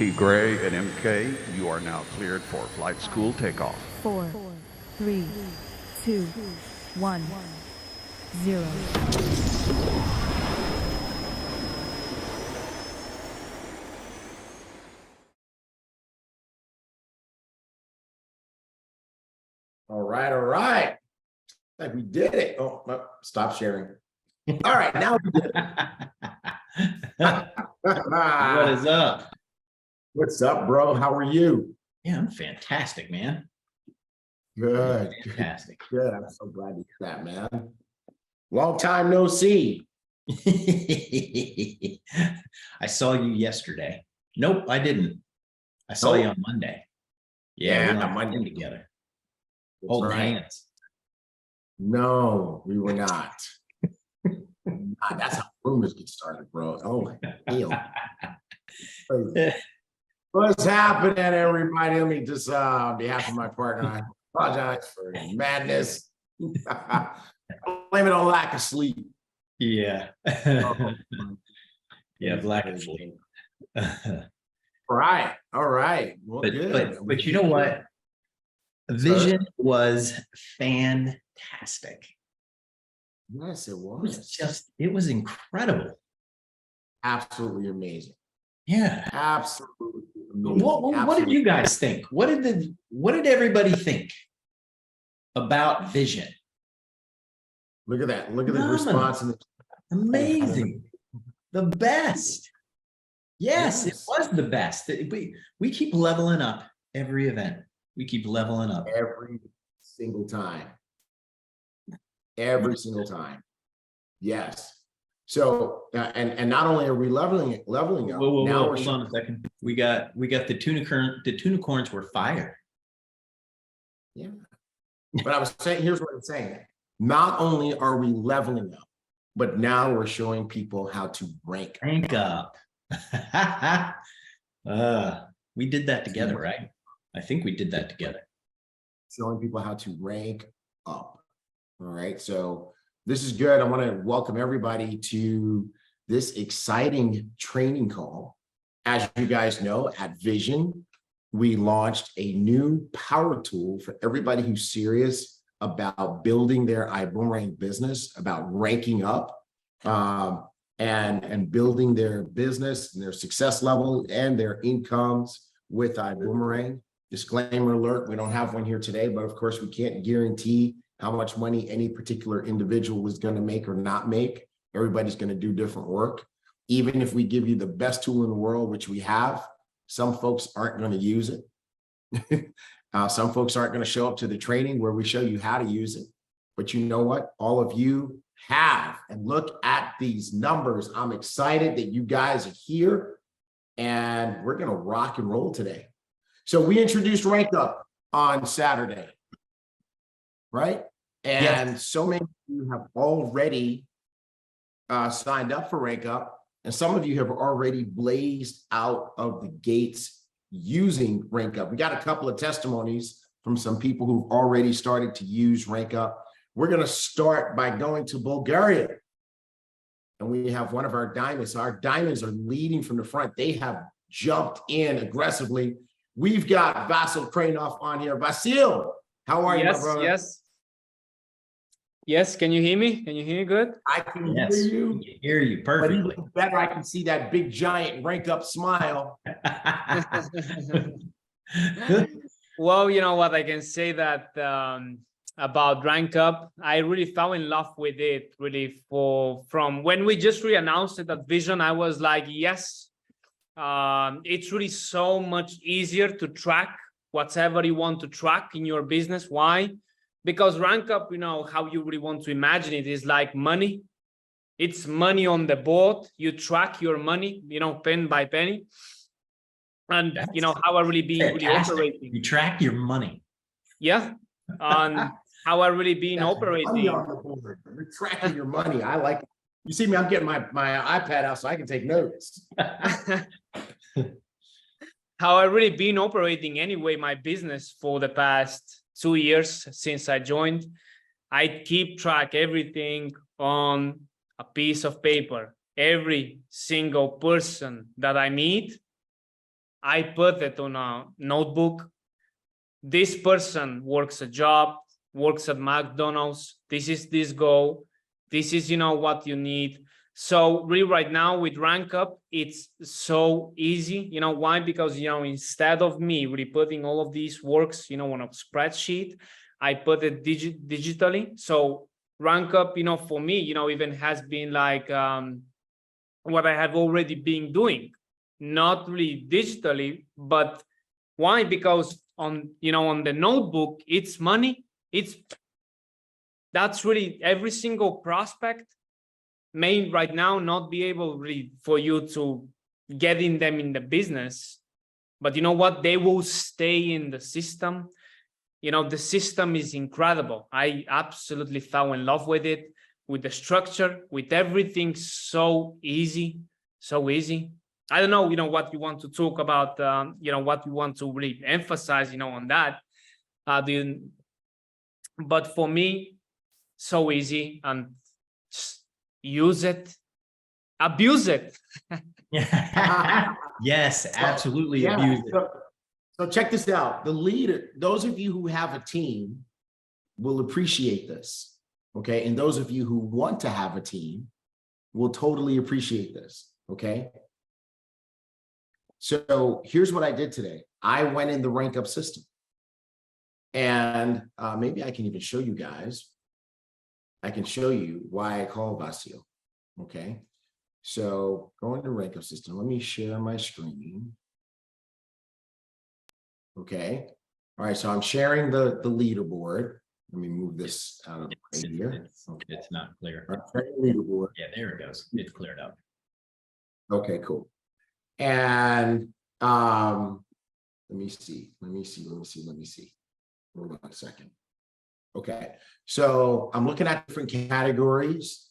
TGray and MK, you are now cleared for flight school takeoff. 4, 3, 2, 1, 0. All right. Like we did it. Oh, stop sharing. All right, now we did it. What is up? What's up, bro? How are you? Yeah, I'm fantastic, man. Good. Fantastic. Good. I'm so glad to hear that, man. Long time no see. I saw you yesterday. Nope, I didn't. I saw you on Monday. Yeah, we were on Monday together. That's Holding right. hands. No, we were not. That's how rumors get started, bro. Oh my God. What's happening, everybody? Let me just, on behalf of my partner, I apologize for the madness. Blame it on lack of sleep. Yeah. Yeah, lack of sleep. All right. Well, good. But you know what? Vision was fantastic. Yes, it It was was. it was incredible. Absolutely amazing. Yeah. Absolutely amazing. What did you guys think? What did everybody think about Vision? Look at that. Look at the Phenomenal. response. And Amazing. The best. Yes, it Yes. was the best. We keep leveling up every event. We keep leveling up. Every single time. Every single time. Yes. So, and not only are we leveling up, Whoa, now hold on a second. We got the tunicorns were fire. Yeah. But I was saying, here's what I'm saying. Not only are we leveling up, but now we're showing people how to rank up. We did that together, right? I think we did that together. Showing people how to rank up. All right. So this is good. I want to welcome everybody to this exciting training call. As you guys know, at Vision, we launched a new power tool for everybody who's serious about building their Ibüümerang business, about ranking up and building their business and their success level and their incomes with Ibüümerang. Disclaimer alert, we don't have one here today, but of course we can't guarantee how much money any particular individual is going to make or not make. Everybody's going to do different work. Even if we give you the best tool in the world, which we have, some folks aren't going to use it. Some folks aren't going to show up to the training where we show you how to use it. But you know what? All of you have. And look at these numbers. I'm excited that you guys are here and we're going to rock and roll today. So we introduced RankUp on Saturday, right? And so many of you have already signed up for RankUp, and some of you have already blazed out of the gates using RankUp. We got a couple of testimonies from some people who've already started to use RankUp. We're going to start by going to Bulgaria. And we have one of our diamonds. Our diamonds are leading from the front. They have jumped in aggressively. We've got Vasil Kranov on here. Vasil, how are you, my brother? Yes. Can you hear me? Can you hear me good? I can hear you. I can hear you perfectly. But even better, I can see that big giant RankUp smile. Well, you know what, I can say that about RankUp, I really fell in love with it really from when we just re-announced it at Vision. I was like, yes, it's really so much easier to track whatever you want to track in your business. Why? Because RankUp, you know, how you really want to imagine it is like money. It's money on the board. You track your money, you know, pen by penny. And you know how I really been really operating. You track your money. Yeah. And how I really been operating. You're tracking your money. I like it. You see me, I'm getting my iPad out so I can take notes. How I really been operating anyway, my business for the past 2 years since I joined. I keep track everything on a piece of paper. Every single person that I meet, I put it on a notebook. This person works a job, works at McDonald's. This is this goal. This is, what you need. So really right now with RankUp, it's so easy. You know why? Because, instead of me really putting all of these works, on a spreadsheet, I put it digitally. So RankUp, for me, even has been like what I have already been doing, not really digitally, but why? Because on the notebook, it's money. That's really every single prospect may right now not be able really for you to getting them in the business, but you know what? They will stay in the system. The system is incredible. I absolutely fell in love with it, with the structure, with everything. So easy, so easy. I don't know, what you want to talk about, what you want to really emphasize, on that. But for me, so easy, and just use it, abuse it. Yes, absolutely. Yeah. Abuse it. So check this out. The leader, those of you who have a team will appreciate this. Okay. And those of you who want to have a team will totally appreciate this. Okay. So here's what I did today. I went in the RankUp system, and maybe I can even show you guys. I can show you why I call Vasil. Okay. So go into RankUp system. Let me share my screen. Okay. All right. So I'm sharing the leaderboard. Let me move this out of the way here. It's not clear. Leaderboard. Yeah, there it goes. It's cleared up. Okay, cool. And let me see. Hold on a second. Okay. So I'm looking at different categories.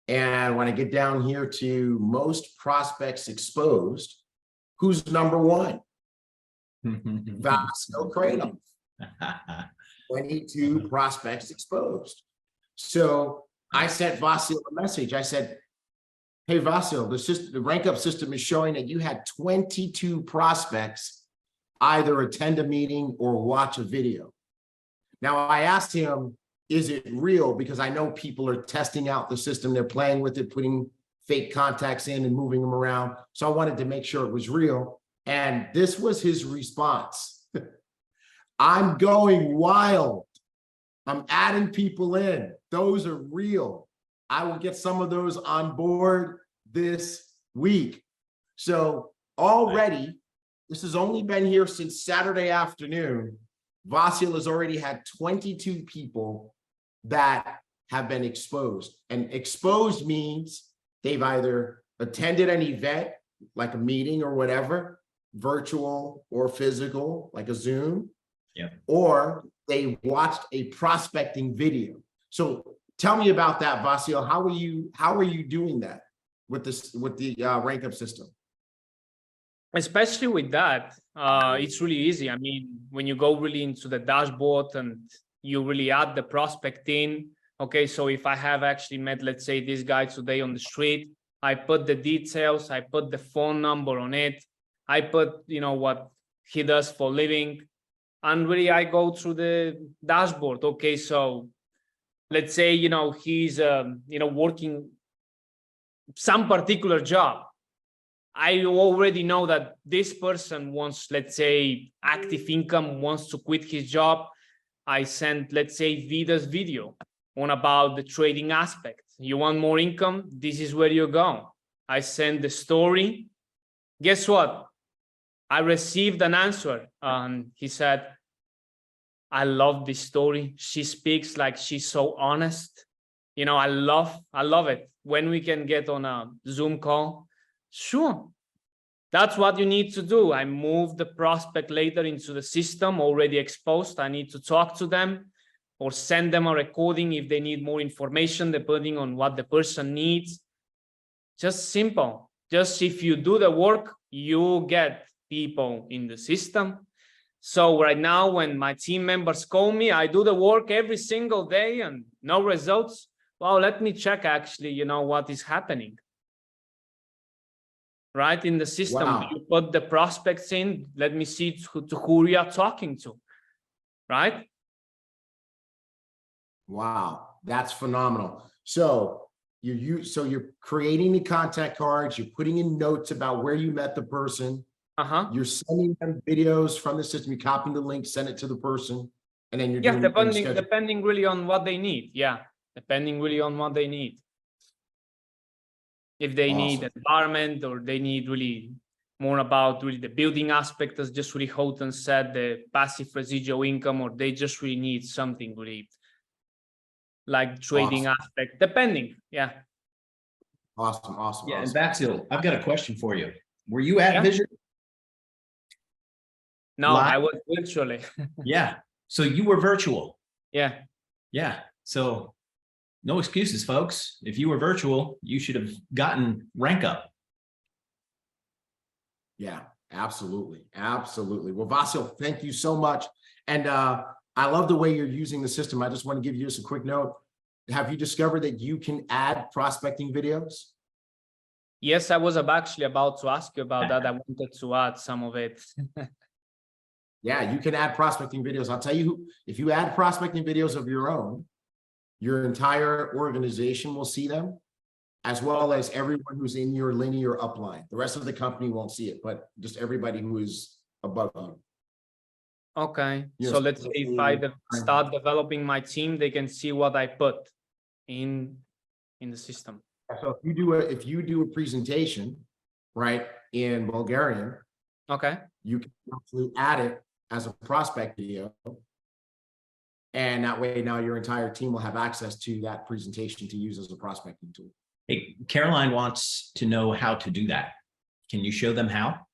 And when I get down here to most prospects exposed, who's number one? Vasil Kratom. 22 prospects exposed. So I sent Vasil a message. I said, hey, Vasil, the RankUp system is showing that you had 22 prospects either attend a meeting or watch a video. Now, I asked him, is it real? Because I know people are testing out the system. They're playing with it, putting fake contacts in and moving them around. So I wanted to make sure it was real. And this was his response. I'm going wild. I'm adding people in. Those are real. I will get some of those on board this week. So already, this has only been here since Saturday afternoon. Vasil has already had 22 people that have been exposed. And exposed means they've either attended an event, like a meeting or whatever, virtual or physical, like a Zoom, or they watched a prospecting video. So tell me about that, Vasil. How are you doing that with the RankUp system? Especially with that, it's really easy. I mean, when you go really into the dashboard and you really add the prospect in, okay, so if I have actually met, let's say, this guy today on the street, I put the details, I put the phone number on it, I put, what he does for a living, and really I go through the dashboard. Okay, so let's say, he's, working some particular job. I already know that this person wants, let's say, active income, wants to quit his job. I sent, let's say, Vida's video on about the trading aspect. You want more income? This is where you go. I sent the story. Guess what? I received an answer. He said, I love this story. She speaks like she's so honest. I love it. When we can get on a Zoom call, sure. That's what you need to do. I move the prospect later into the system already exposed. I need to talk to them or send them a recording if they need more information, depending on what the person needs. Just simple. Just if you do the work, you get people in the system. So right now, when my team members call me, I do the work every single day and no results. Well, let me check actually, what is happening. right? In the system, Wow. you put the prospects in, let me see to who we are talking to, right? Wow, that's phenomenal. So you're creating the contact cards, you're putting in notes about where you met the person, Uh-huh. you're sending them videos from the system, you copy the link, send it to the person, and then you're Yeah, doing schedule. depending really on what they need. Yeah, depending really on what they need. If they need Awesome. environment, or they need really more about really the building aspect, as just really Houghton said, the passive residual income, or they just really need something really like trading aspect, depending. Yeah. Awesome. Yeah, and Vasil, I've got a question for you. Were you at Yeah. Vision? No, Live? I was virtually. Yeah. So you were virtual. Yeah. Yeah. So no excuses, folks. If you were virtual, you should have gotten RankUp. Yeah, absolutely. Well, Vasil, thank you so much. And I love the way you're using the system. I just want to give you just a quick note. Have you discovered that you can add prospecting videos? Yes, I was actually about to ask you about that. I wanted to add some of it. Yeah, you can add prospecting videos. I'll tell you who, if you add prospecting videos of your own, your entire organization will see them, as well as everyone who's in your linear upline. The rest of the company won't see it, but just everybody who is above you. Okay, Yes. so let's say if I start developing my team, they can see what I put in the system. So if you do a presentation, right, in Bulgarian, Okay. you can actually add it as a prospect video. And that way now your entire team will have access to that presentation to use as a prospecting tool. Hey, Caroline wants to know how to do that. Can you show them how?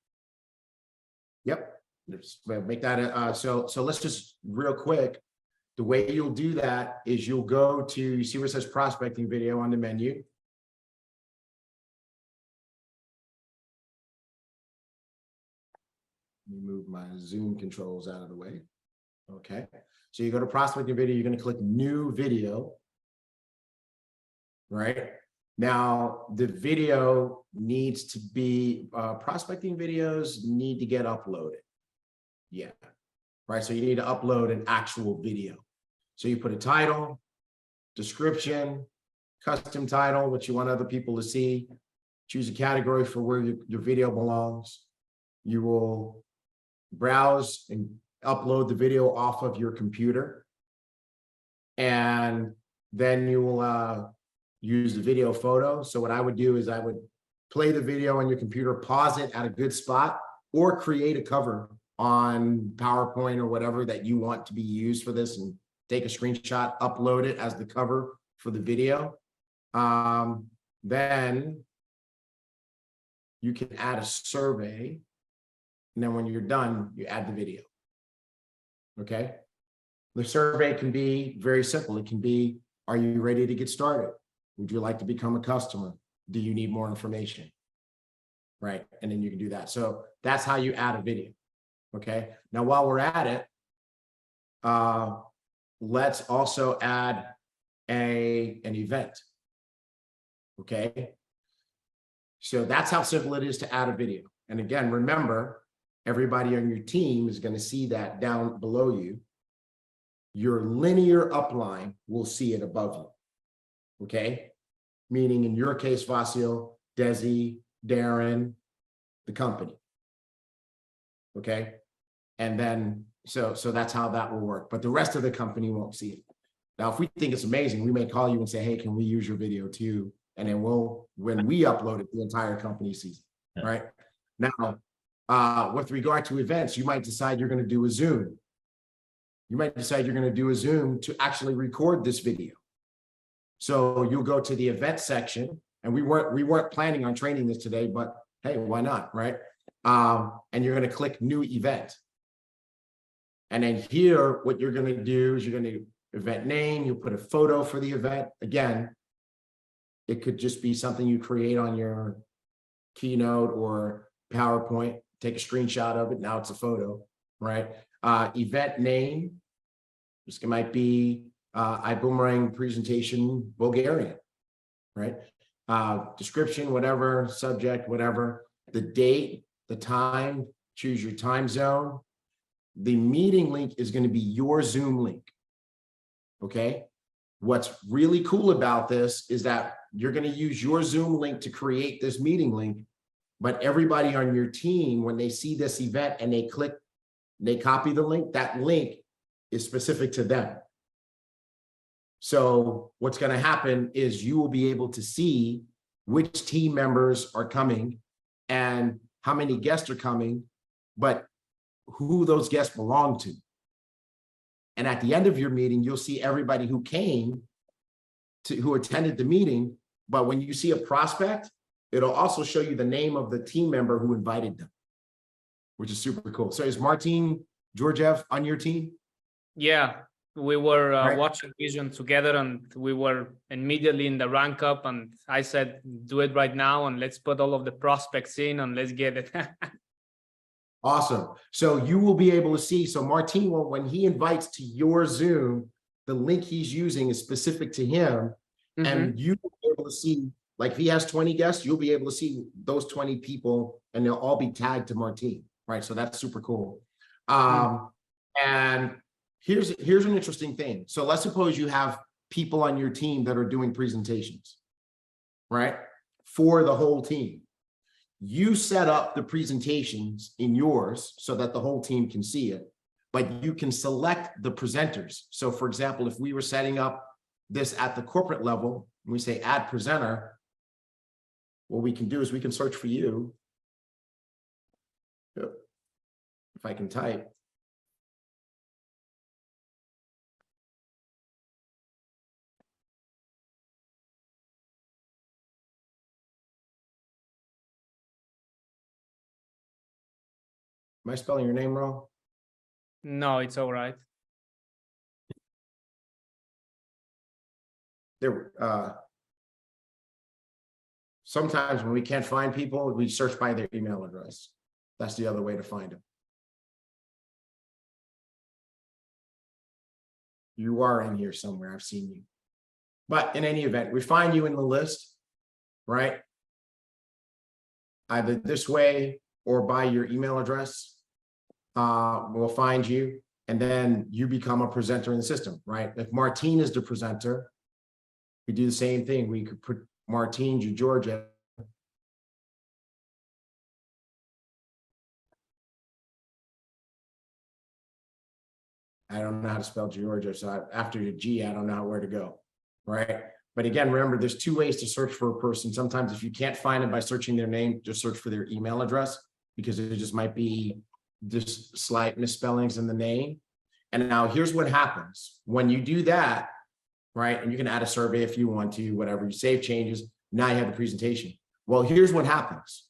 Yep. Let's make that so let's just real quick. The way you'll do that is you'll go to, you see where it says prospecting video on the menu. Let me move my Zoom controls out of the way. Okay. So you go to prospecting video, you're going to click new video. Right. Now, the video needs to be, prospecting videos need to get uploaded. Yeah. Right. So you need to upload an actual video. So you put a title, description, custom title, what you want other people to see, choose a category for where your video belongs. You will browse and upload the video off of your computer. And then you will use the video photo. So what I would do is I would play the video on your computer, pause it at a good spot, or create a cover on PowerPoint or whatever that you want to be used for this, and take a screenshot, upload it as the cover for the video. Then you can add a survey. And then when you're done, you add the video. Okay. The survey can be very simple. It can be, are you ready to get started? Would you like to become a customer? Do you need more information? Right. And then you can do that. So that's how you add a video. Okay. Now, while we're at it, let's also add an event. Okay. So that's how simple it is to add a video. And again, remember, everybody on your team is going to see that down below you. Your linear upline will see it above you. Okay. Meaning in your case, Vasil, Desi, Darren, the company. Okay. And then, so that's how that will work. But the rest of the company won't see it. Now, if we think it's amazing, we may call you and say, hey, can we use your video too? And then when we upload it, the entire company sees it. Right. Now, with regard to events, you might decide you're going to do a Zoom. You might decide you're going to do a Zoom to actually record this video. So you'll go to the event section, and we weren't planning on training this today, but hey, why not, right? And you're going to click new event. And then here, what you're going to do is you're going to event name, you'll put a photo for the event. Again, it could just be something you create on your Keynote or PowerPoint, take a screenshot of it. Now it's a photo, right? Event name, this might be Ibüümerang presentation Bulgarian, right? Description, whatever, subject, whatever. the date, the time, choose your time zone. The meeting link is going to be your Zoom link. Okay. What's really cool about this is that you're going to use your Zoom link to create this meeting link, but everybody on your team, when they see this event and they click, they copy the link, that link is specific to them. So what's going to happen is you will be able to see which team members are coming and how many guests are coming, but who those guests belong to. And at the end of your meeting, you'll see everybody who came to, who attended the meeting. But when you see a prospect, it'll also show you the name of the team member who invited them, which is super cool. So is Martin Georgiev on your team? Yeah, we were Right. watching Vision together, and we were immediately in the rank up, and I said, do it right now, and let's put all of the prospects in, and let's get it. Awesome. So you will be able to see, so Martin will, when he invites to your Zoom, the link he's using is specific to him. And you will be able to see, like if he has 20 guests, you'll be able to see those 20 people and they'll all be tagged to Martin, right? So that's super cool. And here's an interesting thing. So let's suppose you have people on your team that are doing presentations, right? For the whole team. You set up the presentations in yours so that the whole team can see it, but you can select the presenters. So for example, if we were setting up this at the corporate level, and we say add presenter, what we can do is we can search for you. If I can type. Am I spelling your name wrong? No, it's all right. There, sometimes when we can't find people, we search by their email address. That's the other way to find them. You are in here somewhere. I've seen you. But in any event, we find you in the list, right? Either this way or by your email address. We'll find you, and then you become a presenter in the system, right? If Martin is the presenter, we do the same thing. We could put Martin Georgia. I don't know how to spell Georgia, so after the G, I don't know where to go, right? But again, remember, there's two ways to search for a person. Sometimes if you can't find them by searching their name, just search for their email address, because it just might be just slight misspellings in the name. And now here's what happens when you do that, right? And you can add a survey if you want to, whatever, you save changes. Now you have a presentation. Well, here's what happens.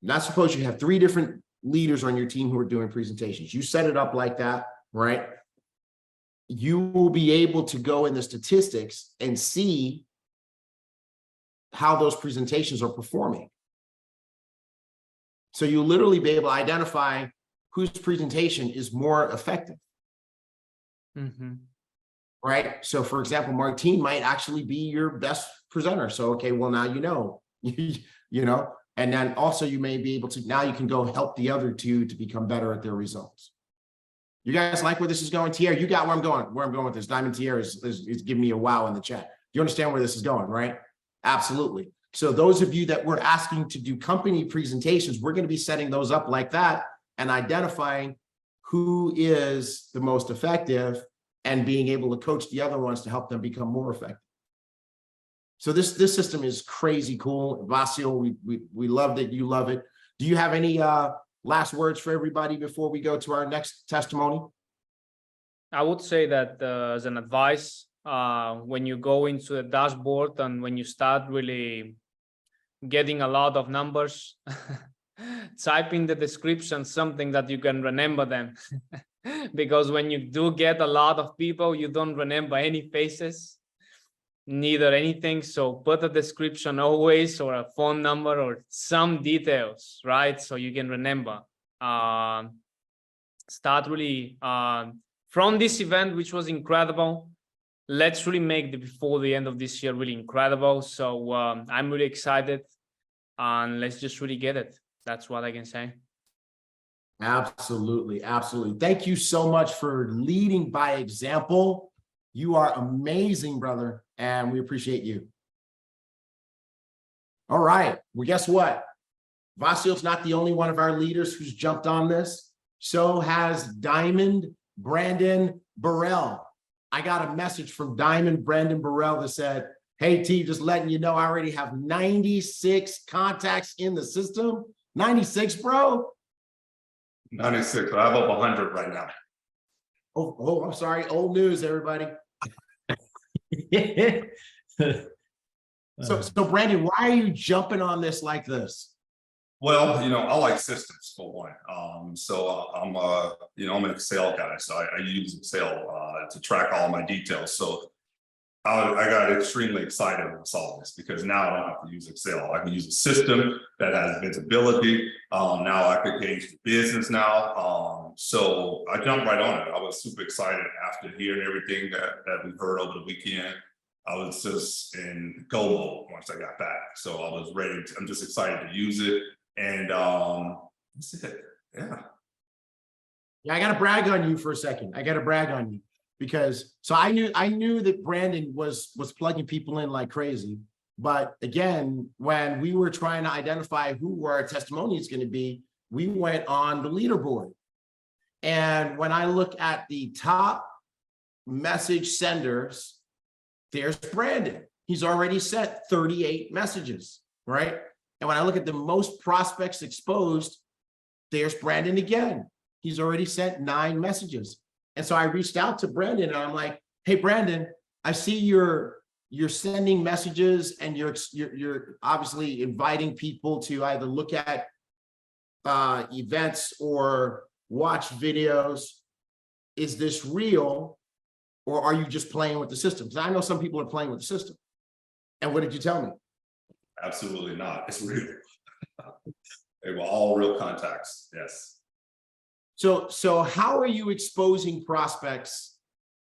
Now suppose you have 3 different leaders on your team who are doing presentations. You set it up like that, right? You will be able to go in the statistics and see how those presentations are performing. So you'll literally be able to identify whose presentation is more effective. Right? So for example, Martin might actually be your best presenter. So, okay, well now you know, you know, and then also you may be able to, now you can go help the other 2 to become better at their results. You guys like where this is going? Tierra, you got where I'm going with this. Diamond Tierra is giving me a wow in the chat. You understand where this is going, right? Absolutely. So those of you that we're asking to do company presentations, we're going to be setting those up like that and identifying who is the most effective and being able to coach the other ones to help them become more effective. So this system is crazy cool. Vasil, we loved it. You love it. Do you have any last words for everybody before we go to our next testimony? I would say that as an advice, when you go into the dashboard and when you start really getting a lot of numbers, type in the description something that you can remember them. Because when you do get a lot of people, you don't remember any faces, neither anything. So put a description always, or a phone number, or some details, right? So you can remember. Start really from this event, which was incredible. Let's really make the before the end of this year really incredible. So I'm really excited. and let's just really get it. That's what I can say. Absolutely. Absolutely. Thank you so much for leading by example. You are amazing, brother, and we appreciate you. All right. Well, guess what? Vasil's not the only one of our leaders who's jumped on this. So has Diamond Brandon Burrell. I got a message from Diamond Brandon Burrell that said, hey, T, just letting you know, I already have 96 contacts in the system. 96, bro. 96. I have up 100 right now. Oh, I'm sorry. Old news, everybody. So Brandon, why are you jumping on this like this? Well, I like systems for one. I'm an Excel guy, so I use Excel to track all my details. So I got extremely excited when I saw this because now I don't have to use Excel. I can use a system that has visibility. Now I could gauge the business now. So I jumped right on it. I was super excited after hearing everything that we heard over the weekend. I was just in go mode once I got back. So I was ready. I'm just excited to use it. And that's it. Yeah. Yeah, I got to brag on you for a second. I got to brag on you because I knew that Brandon was plugging people in like crazy. But again, when we were trying to identify who our testimony is going to be, we went on the leaderboard. And when I look at the top message senders, there's Brandon. He's already sent 38 messages, right? And when I look at the most prospects exposed, there's Brandon again. He's already sent 9 messages. And so I reached out to Brandon and I'm like, hey, Brandon, I see you're sending messages and you're obviously inviting people to either look at events or watch videos. Is this real? Or are you just playing with the system? Because I know some people are playing with the system. And what did you tell me? Absolutely not. It's real. They were all real contacts. Yes. So how are you exposing prospects?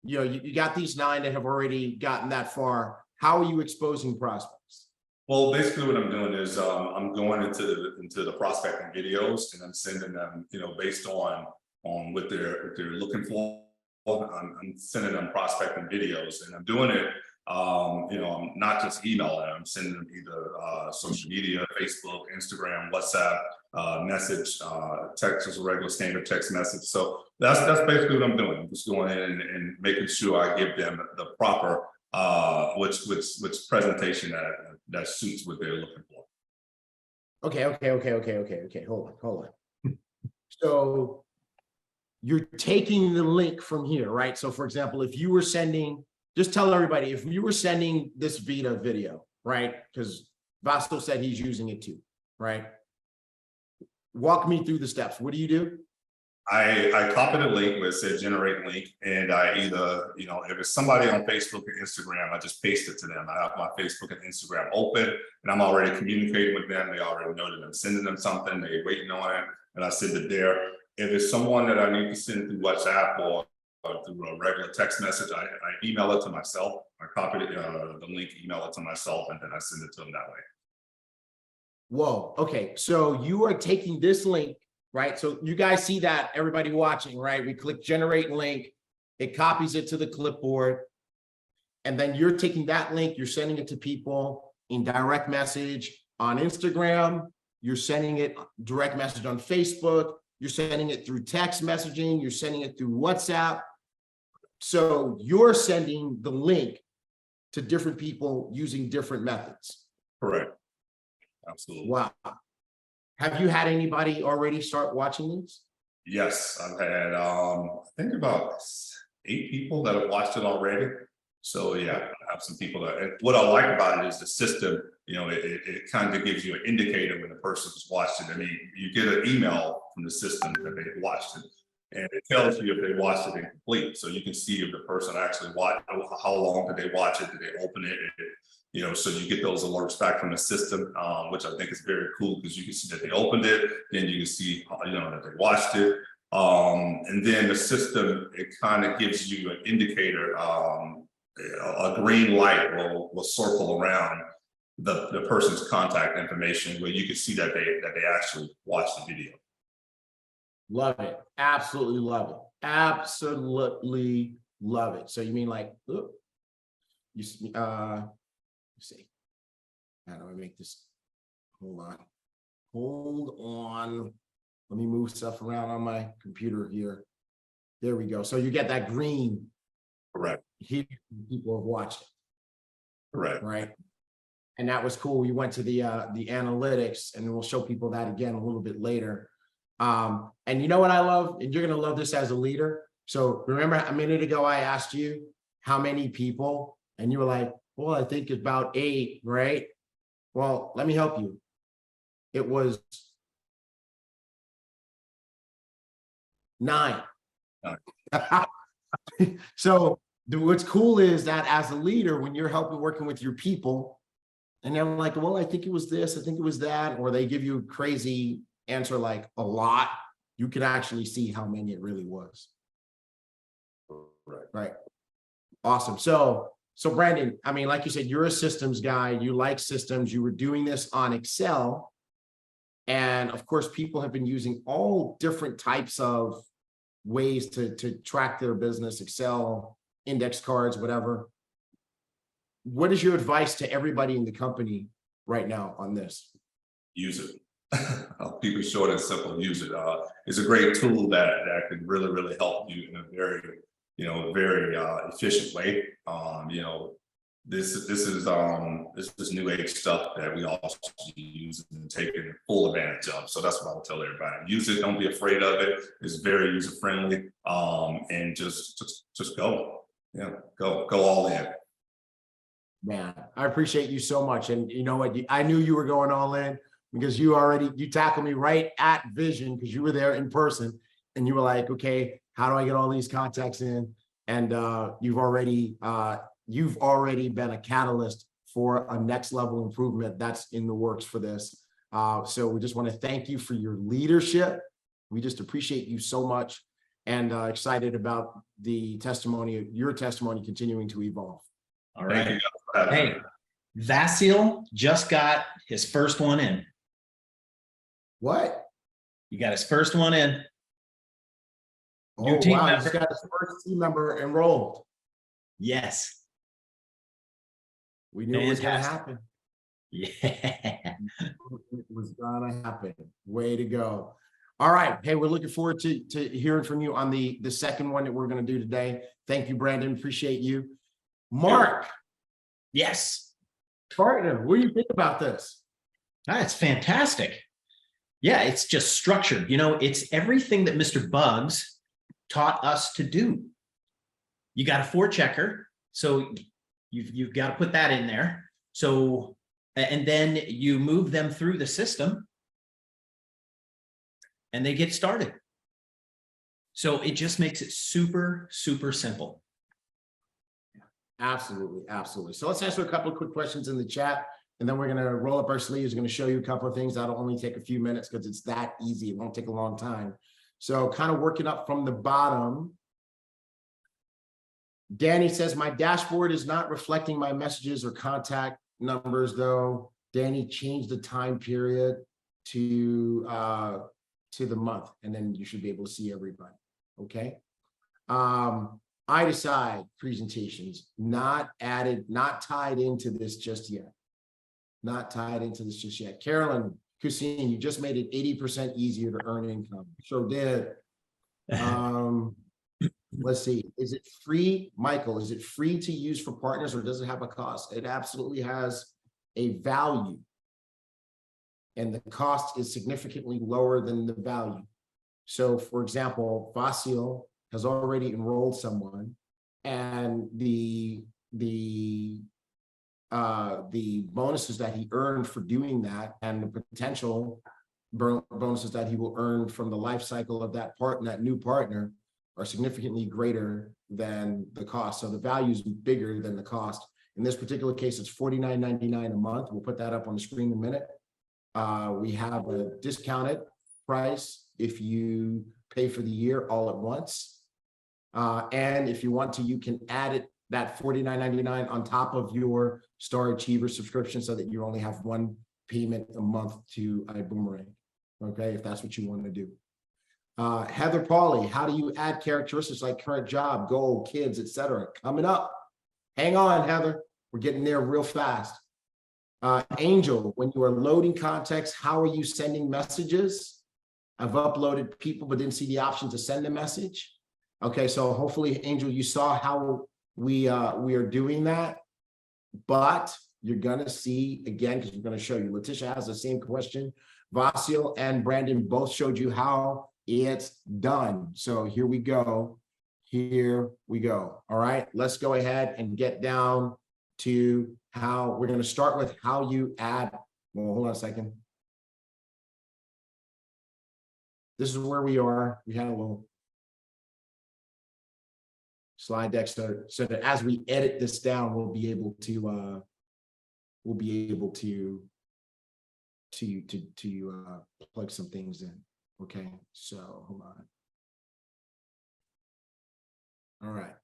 You got these 9 that have already gotten that far. How are you exposing prospects? Well, basically what I'm doing is I'm going into the prospecting videos and I'm sending them, based on what they're looking for. I'm sending them prospecting videos and I'm doing it, I'm not just emailing, I'm sending them either social media, Facebook, Instagram, WhatsApp, message, text is a regular standard text message. So that's basically what I'm doing. I'm just going in and making sure I give them the proper, which presentation that suits what they're looking for. Okay. Hold on. So you're taking the link from here, right? So for example, if you were sending, just tell everybody, if you were sending this Vita video, right? Because Vasil said he's using it too, right? Walk me through the steps. What do you do? I copy the link where it says generate link, and I either, if it's somebody on Facebook or Instagram, I just paste it to them. I have my Facebook and Instagram open, and I'm already communicating with them. They already know that I'm sending them something. They're waiting on it, and I send it there. If it's someone that I need to send through WhatsApp or through a regular text message, I email it to myself. I copy the link, email it to myself, and then I send it to them that way. Whoa. Okay. So you are taking this link, right? So you guys see that, everybody watching, right? We click generate link. It copies it to the clipboard. And then you're taking that link, you're sending it to people in direct message on Instagram. You're sending it direct message on Facebook. You're sending it through text messaging. You're sending it through WhatsApp. So you're sending the link to different people using different methods. Correct. Absolutely. Wow. Have you had anybody already start watching these? Yes, I've had, I think about 8 people that have watched it already. So yeah, I have some people that, and what I like about it is the system, it kind of gives you an indicator when the person's watched it. I mean, you get an email from the system that they've watched it, and it tells you if they watched it incomplete. So you can see if the person actually watched, how long did they watch it, did they open it, so you get those alerts back from the system, which I think is very cool because you can see that they opened it, then you can see, that they watched it. And then the system, it kind of gives you an indicator, a green light will circle around the person's contact information where you can see that they actually watched the video. Love it. Absolutely love it. Absolutely love it. So you mean like, ooh, let's see. How do I make this? Hold on. Let me move stuff around on my computer here. There we go. So you get that green. Correct. Here, people have watched it. Correct. Right. And that was cool. We went to the analytics, and we'll show people that again a little bit later. And you know what I love? And you're going to love this as a leader. So remember a minute ago, I asked you how many people, and you were like, well, I think it's about 8, right? Well, let me help you. It was 9. So what's cool is that as a leader, when you're working with your people, and they're like, well, I think it was this, I think it was that, or they give you a crazy answer like a lot, you could actually see how many it really was. Right. Awesome. So Brandon, I mean, like you said, you're a systems guy, you like systems, you were doing this on Excel. And of course, people have been using all different types of ways to track their business, Excel, index cards, whatever. What is your advice to everybody in the company right now on this? Use it. I'll keep it short and simple. Use it. It's a great tool that can really help you in a very, very efficient way. This is new age stuff that we all use and taking full advantage of. So that's what I'll tell everybody. Use it. Don't be afraid of it. It's very user friendly. And just go. Go all in. Man, I appreciate you so much. And you know what? I knew you were going all in because you tackled me right at Vision, because you were there in person and you were like, okay, how do I get all these contacts in? And you've already been a catalyst for a next level improvement that's in the works for this. So we just want to thank you for your leadership. We just appreciate you so much, and excited about your testimony continuing to evolve. All right. Hey, Vasil just got his first one in. What? He got his first one in. Oh, wow. He's got his first team member enrolled. Yes. We knew it was going to happen. Yeah. It was going to happen. Way to go. All right. Hey, we're looking forward to hearing from you on the second one that we're going to do today. Thank you, Brandon. Appreciate you. Mark. Yes. Partner, what do you think about this? It's fantastic. Yeah, it's just structured. It's everything that Mr. Bugs taught us to do. You got a 4-checker, so you've got to put that in there. So, and then you move them through the system and they get started. So it just makes it super, super simple. Absolutely. Absolutely. So let's answer a couple of quick questions in the chat, and then we're going to roll up our sleeves. Going to show you a couple of things that'll only take a few minutes because it's that easy. It won't take a long time. So kind of working up from the bottom. Danny says, my dashboard is not reflecting my messages or contact numbers, though. Danny changed the time period to the month, and then you should be able to see everybody. Okay. I decide presentations, not tied into this just yet. Not tied into this just yet. Carolyn Cuisine, you just made it 80% easier to earn income. Sure did. Let's see. Is it free? Michael, is it free to use for partners, or does it have a cost? It absolutely has a value. And the cost is significantly lower than the value. So for example, Vasil has already enrolled someone, and the bonuses that he earned for doing that, and the potential bonuses that he will earn from the life cycle of that new partner, are significantly greater than the cost. So the value is bigger than the cost. In this particular case, it's $49.99 a month. We'll put that up on the screen in a minute. We have a discounted price if you pay for the year all at once. And if you want to, you can add it that $49.99 on top of your Star Achiever subscription so that you only have one payment a month to Ibüümerang. Okay, if that's what you want to do. Heather Pauly, how do you add characteristics like current job, goal, kids, etc.? Coming up. Hang on, Heather. We're getting there real fast. Angel, when you are loading context, how are you sending messages? I've uploaded people but didn't see the option to send a message. Okay, so hopefully, Angel, you saw how we are doing that, but you're gonna see again, because we're gonna show you. Letitia has the same question. Vasil and Brandon both showed you how it's done. So here we go. Here we go. All right, let's go ahead and get down to how we're going to start with how you add. Well, hold on a second. This is where we are. We had a little slide deck so that as we edit this down, we'll be able to plug some things in. Okay, so hold on. All right.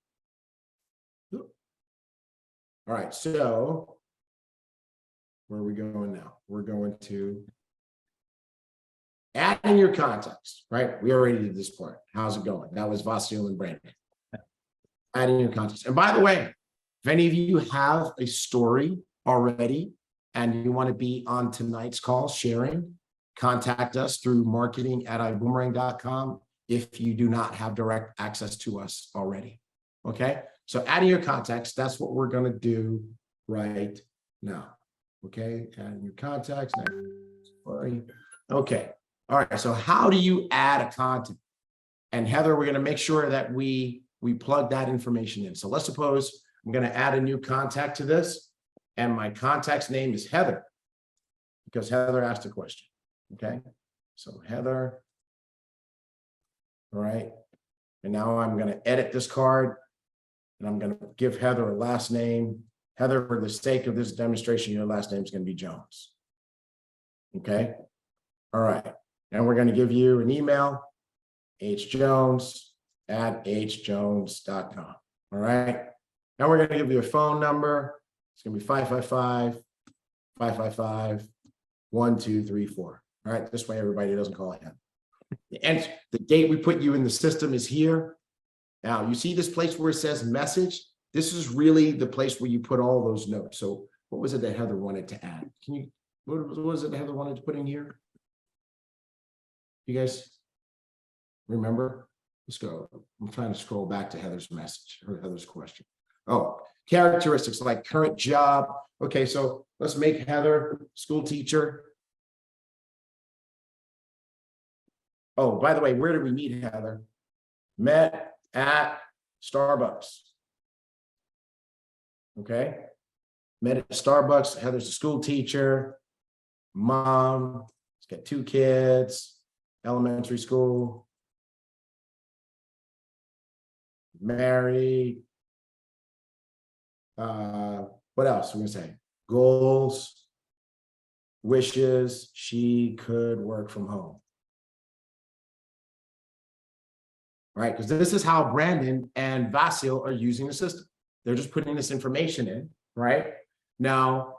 All right, so where are we going now? We're going to add in your context, right? We already did this part. How's it going? That was Vasil and Brandon. Add in your context. And by the way, if any of you have a story already and you want to be on tonight's call sharing, contact us through marketing@iboomerang.com if you do not have direct access to us already. Okay, so adding your context, that's what we're going to do right now. Okay, adding your context. Okay, all right, so how do you add a content? And Heather, we're going to make sure that we plug that information in. So let's suppose I'm going to add a new contact to this, and my contact's name is Heather because Heather asked a question. Okay, so Heather. All right, and now I'm going to edit this card and I'm going to give Heather a last name. Heather, for the sake of this demonstration, your last name is going to be Jones. Okay, all right, and we're going to give you an email, hjones@hjones.com. All right, now we're going to give you a phone number. It's going to be 555-555-1234. All right, this way everybody doesn't call him. And the date we put you in the system is here. Now, you see this place where it says message? This is really the place where you put all those notes. So what was it that Heather wanted to add? Can you, what was it that Heather wanted to put in here? You guys remember? Let's go. I'm trying to scroll back to Heather's message or Heather's question. Oh, characteristics like current job. Okay, so let's make Heather school teacher. Oh, by the way, where did we meet Heather? Met at Starbucks. Okay. Met at Starbucks. Heather's a school teacher, mom. She's got 2 kids, elementary school, married. What else we're gonna say? Goals, wishes. She could work from home. Right, because this is how Brandon and Vasil are using the system. They're just putting this information in, right? Now,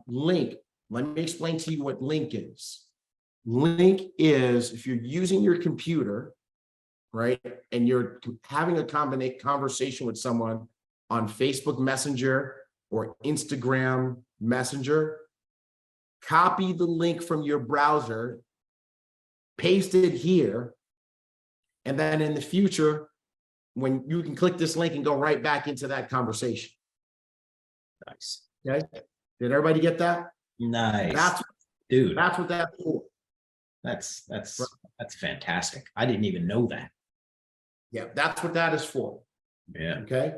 link, let me explain to you what link is. Link is if you're using your computer, right, and you're having a conversation with someone on Facebook Messenger or Instagram Messenger, copy the link from your browser, paste it here, and then in the future, when you can click this link and go right back into that conversation. Nice. Okay. Did everybody get that? Nice. Dude. That's what that's for. That's fantastic. I didn't even know that. Yeah, that's what that is for. Yeah. Okay.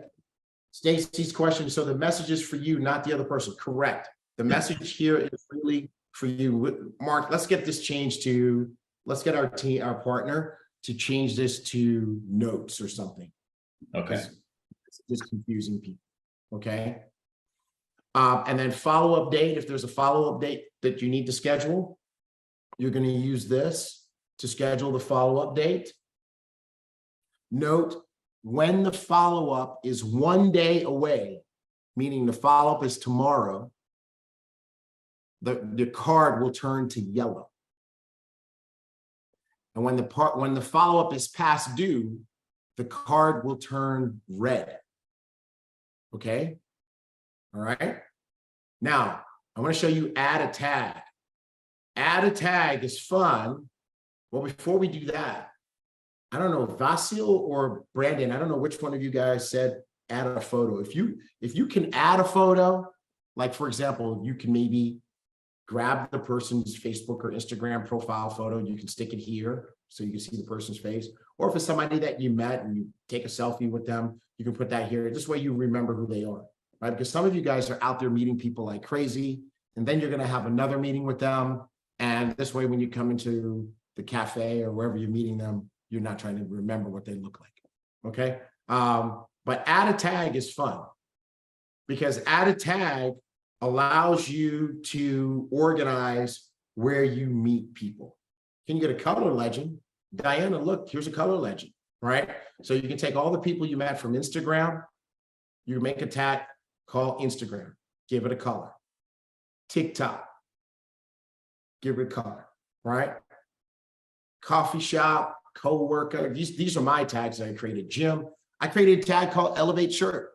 Stacy's question. So the message is for you, not the other person. Correct. The message here is really for you. Mark, let's get this changed to, let's get our team, our partner to change this to notes or something. Okay. It's just confusing people. Okay. And then follow-up date. If there's a follow-up date that you need to schedule, you're going to use this to schedule the follow-up date. Note, when the follow-up is 1 day away, meaning the follow-up is tomorrow, the card will turn to yellow. And when the follow-up is past due, the card will turn red. Okay. All right. Now, I want to show you add a tag. Add a tag is fun. Well, before we do that, I don't know, Vasil or Brandon, I don't know which one of you guys said add a photo. If you can add a photo, like for example, you can maybe grab the person's Facebook or Instagram profile photo, you can stick it here so you can see the person's face. Or if it's somebody that you met and you take a selfie with them, you can put that here. This way you remember who they are, right? Because some of you guys are out there meeting people like crazy, and then you're going to have another meeting with them. And this way, when you come into the cafe or wherever you're meeting them, you're not trying to remember what they look like, okay? But add a tag is fun because add a tag allows you to organize where you meet people. Can you get a color legend? Diana, look, here's a color legend, right? So you can take all the people you met from Instagram, you make a tag, call Instagram, give it a color. TikTok, give it a color, right? Coffee shop, co-worker, these are my tags that I created. Gym, I created a tag called Elevate Shirt.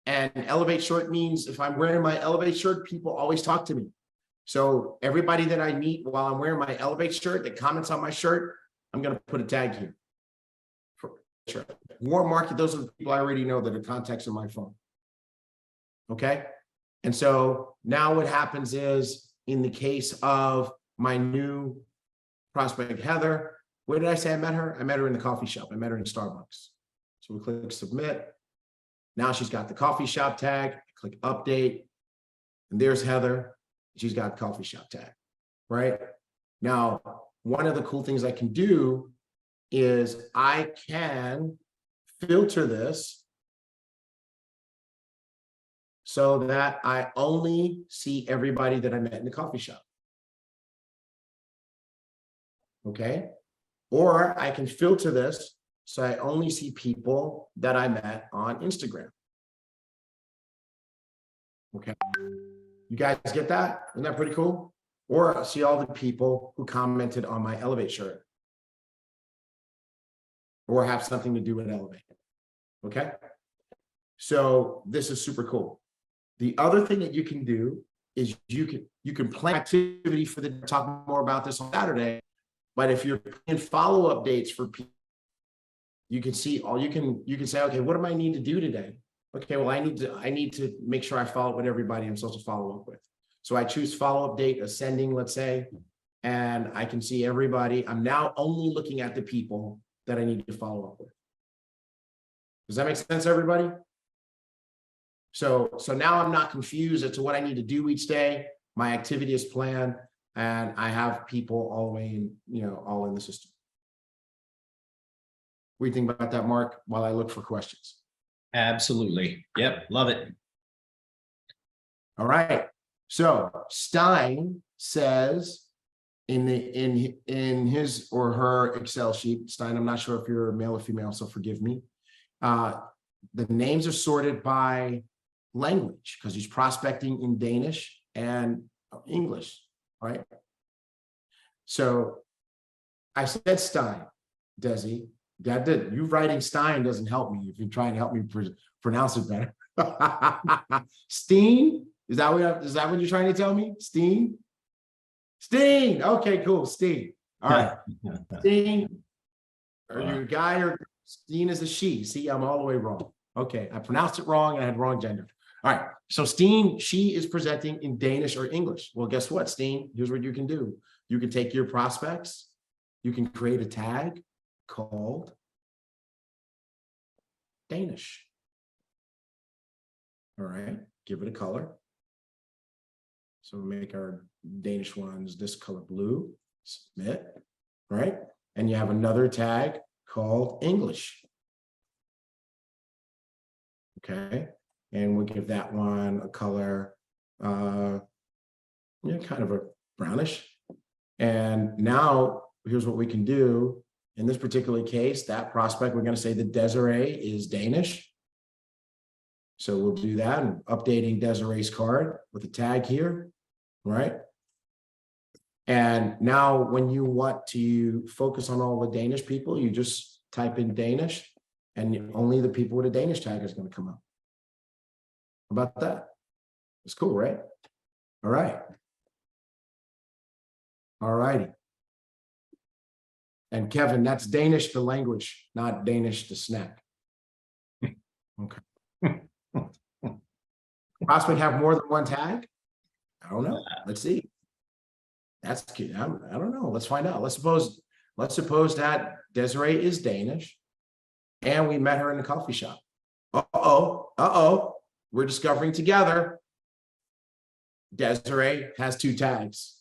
And Elevate Shirt means if I'm wearing my Elevate shirt, people always talk to me. So everybody that I meet while I'm wearing my Elevate shirt that comments on my shirt, I'm going to put a tag here. Sure. Warm market, those are the people I already know that are contacts on my phone. Okay. And so now what happens is in the case of my new prospect, Heather, where did I say I met her? I met her in the coffee shop. I met her in Starbucks. So we click submit. Now she's got the coffee shop tag, click update, and there's Heather. She's got coffee shop tag, right? Now, one of the cool things I can do is I can filter this so that I only see everybody that I met in the coffee shop. Okay? Or I can filter this so I only see people that I met on Instagram. Okay. You guys get that? Isn't that pretty cool? Or see all the people who commented on my Elevate shirt. Or have something to do with Elevate. Okay. So this is super cool. The other thing that you can do is you can plan activity for the talk more about this on Saturday. But if you're in follow-up dates for people, you can see all you can say, okay, what do I need to do today? Okay, well, I need to make sure I follow up with everybody I'm supposed to follow up with. So I choose follow-up date ascending, let's say, and I can see everybody. I'm now only looking at the people that I need to follow up with. Does that make sense, everybody? So now I'm not confused as to what I need to do each day. My activity is planned, and I have people all the way in, all in the system. What do you think about that, Mark, while I look for questions? Absolutely. Yep. Love it. All right. So Stein says in his or her Excel sheet, Stein, I'm not sure if you're male or female, so forgive me. The names are sorted by language because he's prospecting in Danish and English, right? So I said Stein, Desi. You writing Stein doesn't help me if you're trying to help me pronounce it better. Steen, is that what you're trying to tell me? Steen? Steen. Okay, cool. Steen. All right. Steen. Are you a guy or Steen is a she? See, I'm all the way wrong. Okay, I pronounced it wrong and I had wrong gender. All right. So Steen, she is presenting in Danish or English. Well, guess what, Steen? Here's what you can do. You can take your prospects. You can create a tag called Danish. All right, give it a color. So we'll make our Danish ones this color blue, submit, right? And you have another tag called English. Okay, and we'll give that one a color, kind of a brownish. And now here's what we can do in this particular case, that prospect, we're going to say that Desiree is Danish. So we'll do that and updating Desiree's card with a tag here, right? And now when you want to focus on all the Danish people, you just type in Danish and only the people with a Danish tag is going to come up. How about that? It's cool, right? All right. All righty. And Kevin, that's Danish the language, not Danish the snack. Okay. Prospect have more than one tag? I don't know. Let's see. That's cute. I don't know. Let's find out. Let's suppose that Desiree is Danish and we met her in the coffee shop. Uh-oh. We're discovering together. Desiree has 2 tags.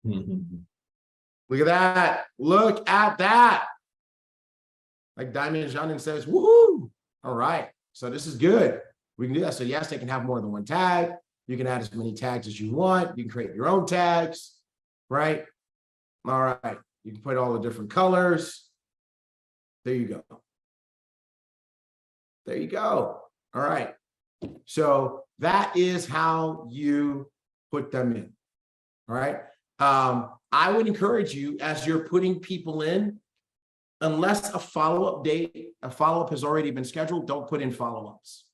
Look at that. Look at that. Like Diamond Janin says, woohoo. All right. So this is good. We can do that. So yes, they can have more than one tag. You can add as many tags as you want. You can create your own tags, right? All right. You can put all the different colors. There you go. There you go. All right. So that is how you put them in. All right. I would encourage you as you're putting people in, unless a follow-up has already been scheduled, don't put in follow-ups.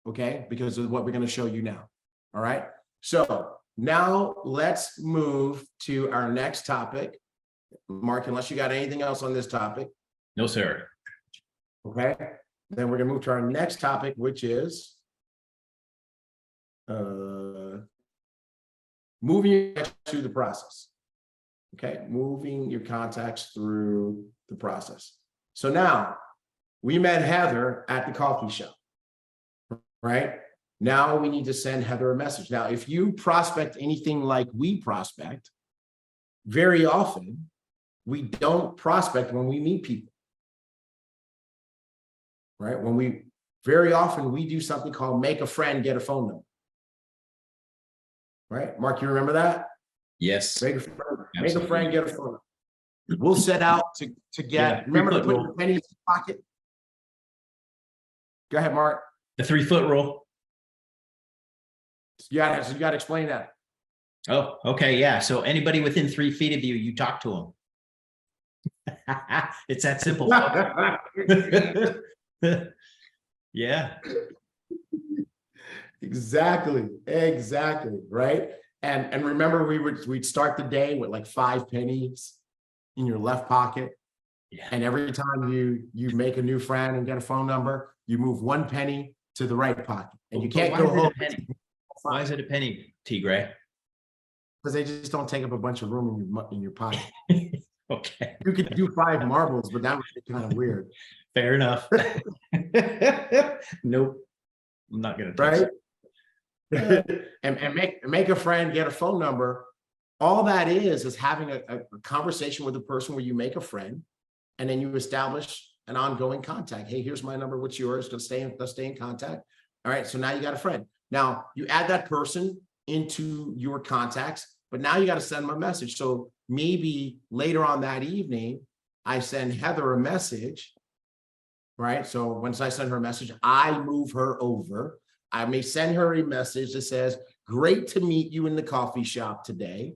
Okay, because of what we're going to show you now. All right. So now let's move to our next topic. Mark, unless you got anything else on this topic. No, sir. Okay. Then we're going to move to our next topic, which is moving your contacts through the process. Okay, moving your contacts through the process. So now we met Heather at the coffee shop, right? Now we need to send Heather a message. Now, if you prospect anything like we prospect, very often we don't prospect when we meet people, right? Very often we do something called make a friend, get a phone number. Right? Mark, you remember that? Yes. Make a friend, get a phone number. We'll set out to get, remember to put your pennies in your pocket? Go ahead, Mark. The 3-foot rule. You got to explain that. Oh, okay. Yeah. So anybody within 3 feet of you, you talk to them. It's that simple. Yeah. Exactly, right? And remember, we'd start the day with like 5 pennies in your left pocket. Yeah. And every time you make a new friend and get a phone number, you move 1 penny to the right pocket. And you can't go home. Why is it a penny, TGray? Because they just don't take up a bunch of room in your pocket. Okay. You could do 5 marbles, but that would be kind of weird. Fair enough. Nope. I'm not gonna right. and make a friend, get a phone number. All that is having a conversation with a person where you make a friend and then you establish an ongoing contact. Hey, here's my number. What's yours? Let's stay in contact. All right. So now you got a friend. Now you add that person into your contacts, but now you got to send them a message. So maybe later on that evening, I send Heather a message, right? So once I send her a message, I move her over. I may send her a message that says, great to meet you in the coffee shop today.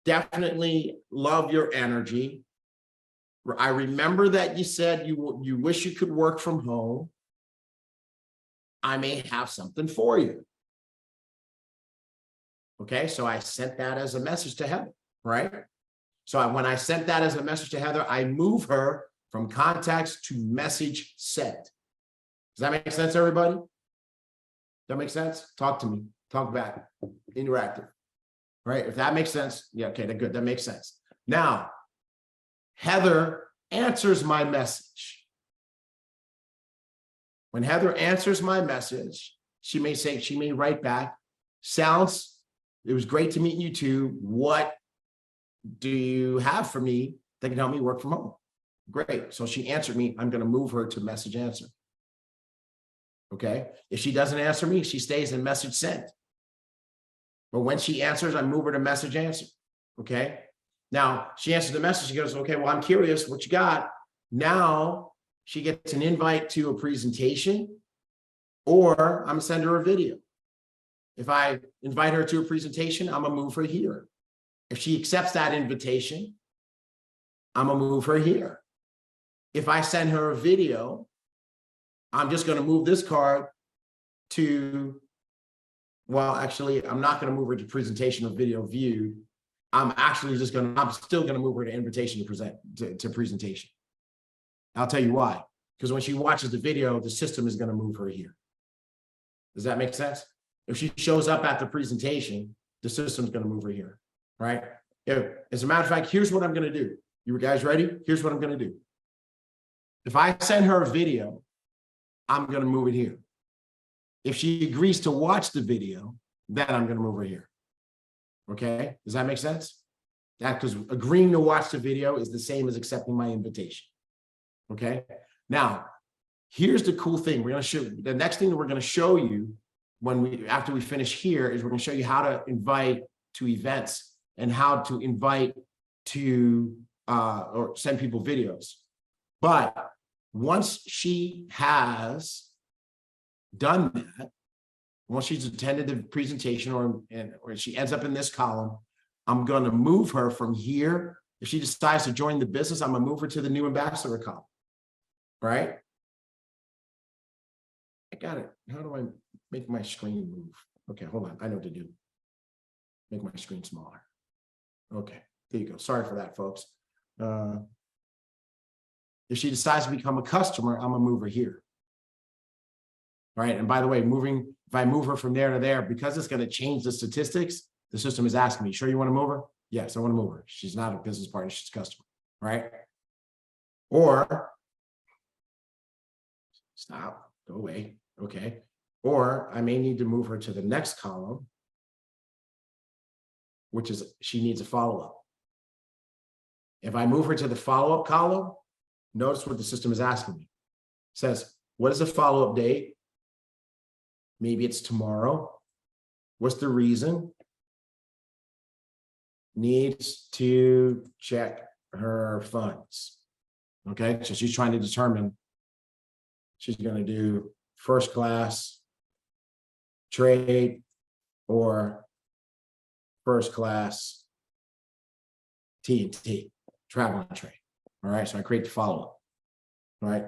Definitely love your energy. I remember that you said you wish you could work from home. I may have something for you. Okay, so I sent that as a message to Heather, right? So when I sent that as a message to Heather, I move her from contacts to message sent. Does that make sense, everybody? That make sense? Talk to me. Talk back. Interactive. Right? If that makes sense, yeah, okay, that's good. That makes sense. Now, Heather answers my message. When Heather answers my message, she may write back, it was great to meet you too. What do you have for me that can help me work from home? Great. So she answered me. I'm going to move her to message answer. Okay. If she doesn't answer me, she stays in message sent. But when she answers, I move her to message answer. Okay. Now she answers the message. She goes, okay, well, I'm curious what you got. Now she gets an invite to a presentation, or I'm gonna send her a video. If I invite her to a presentation, I'm gonna move her here. If she accepts that invitation, I'm gonna move her here. If I send her a video, I'm just gonna move this card to, well, actually, I'm not gonna move her to presentation or video view. I'm still gonna move her to invitation to presentation. I'll tell you why. Because when she watches the video, the system is gonna move her here. Does that make sense? If she shows up at the presentation, the system's gonna move her here, right? As a matter of fact, here's what I'm gonna do. You guys ready? Here's what I'm gonna do. If I send her a video, I'm gonna move it here. If she agrees to watch the video, then I'm gonna move her here. Okay, does that make sense? Because agreeing to watch the video is the same as accepting my invitation. Okay, now here's the cool thing. We're gonna show the next thing that we're gonna show you after we finish here is we're gonna show you how to invite to events and how to invite to or send people videos. But once she has done that, once she's attended the presentation or she ends up in this column, I'm going to move her from here. If she decides to join the business, I'm going to move her to the new ambassador column, right? I got it. How do I make my screen move? Okay, hold on. I know what to do. Make my screen smaller. Okay, there you go. Sorry for that, folks. If she decides to become a customer, I'm going to move her here. All right. And by the way, if I move her from there to there, because it's going to change the statistics, the system is asking me, sure you want to move her? Yes, I want to move her. She's not a business partner, she's a customer, right? Or stop, go away. Okay. Or I may need to move her to the next column, which is she needs a follow-up. If I move her to the follow-up column, notice what the system is asking me. It says, what is the follow-up date? Maybe it's tomorrow. What's the reason? Needs to check her funds. Okay, so she's trying to determine she's going to do first class trade or first class T&T, travel and trade. All right, so I create the follow-up. All right,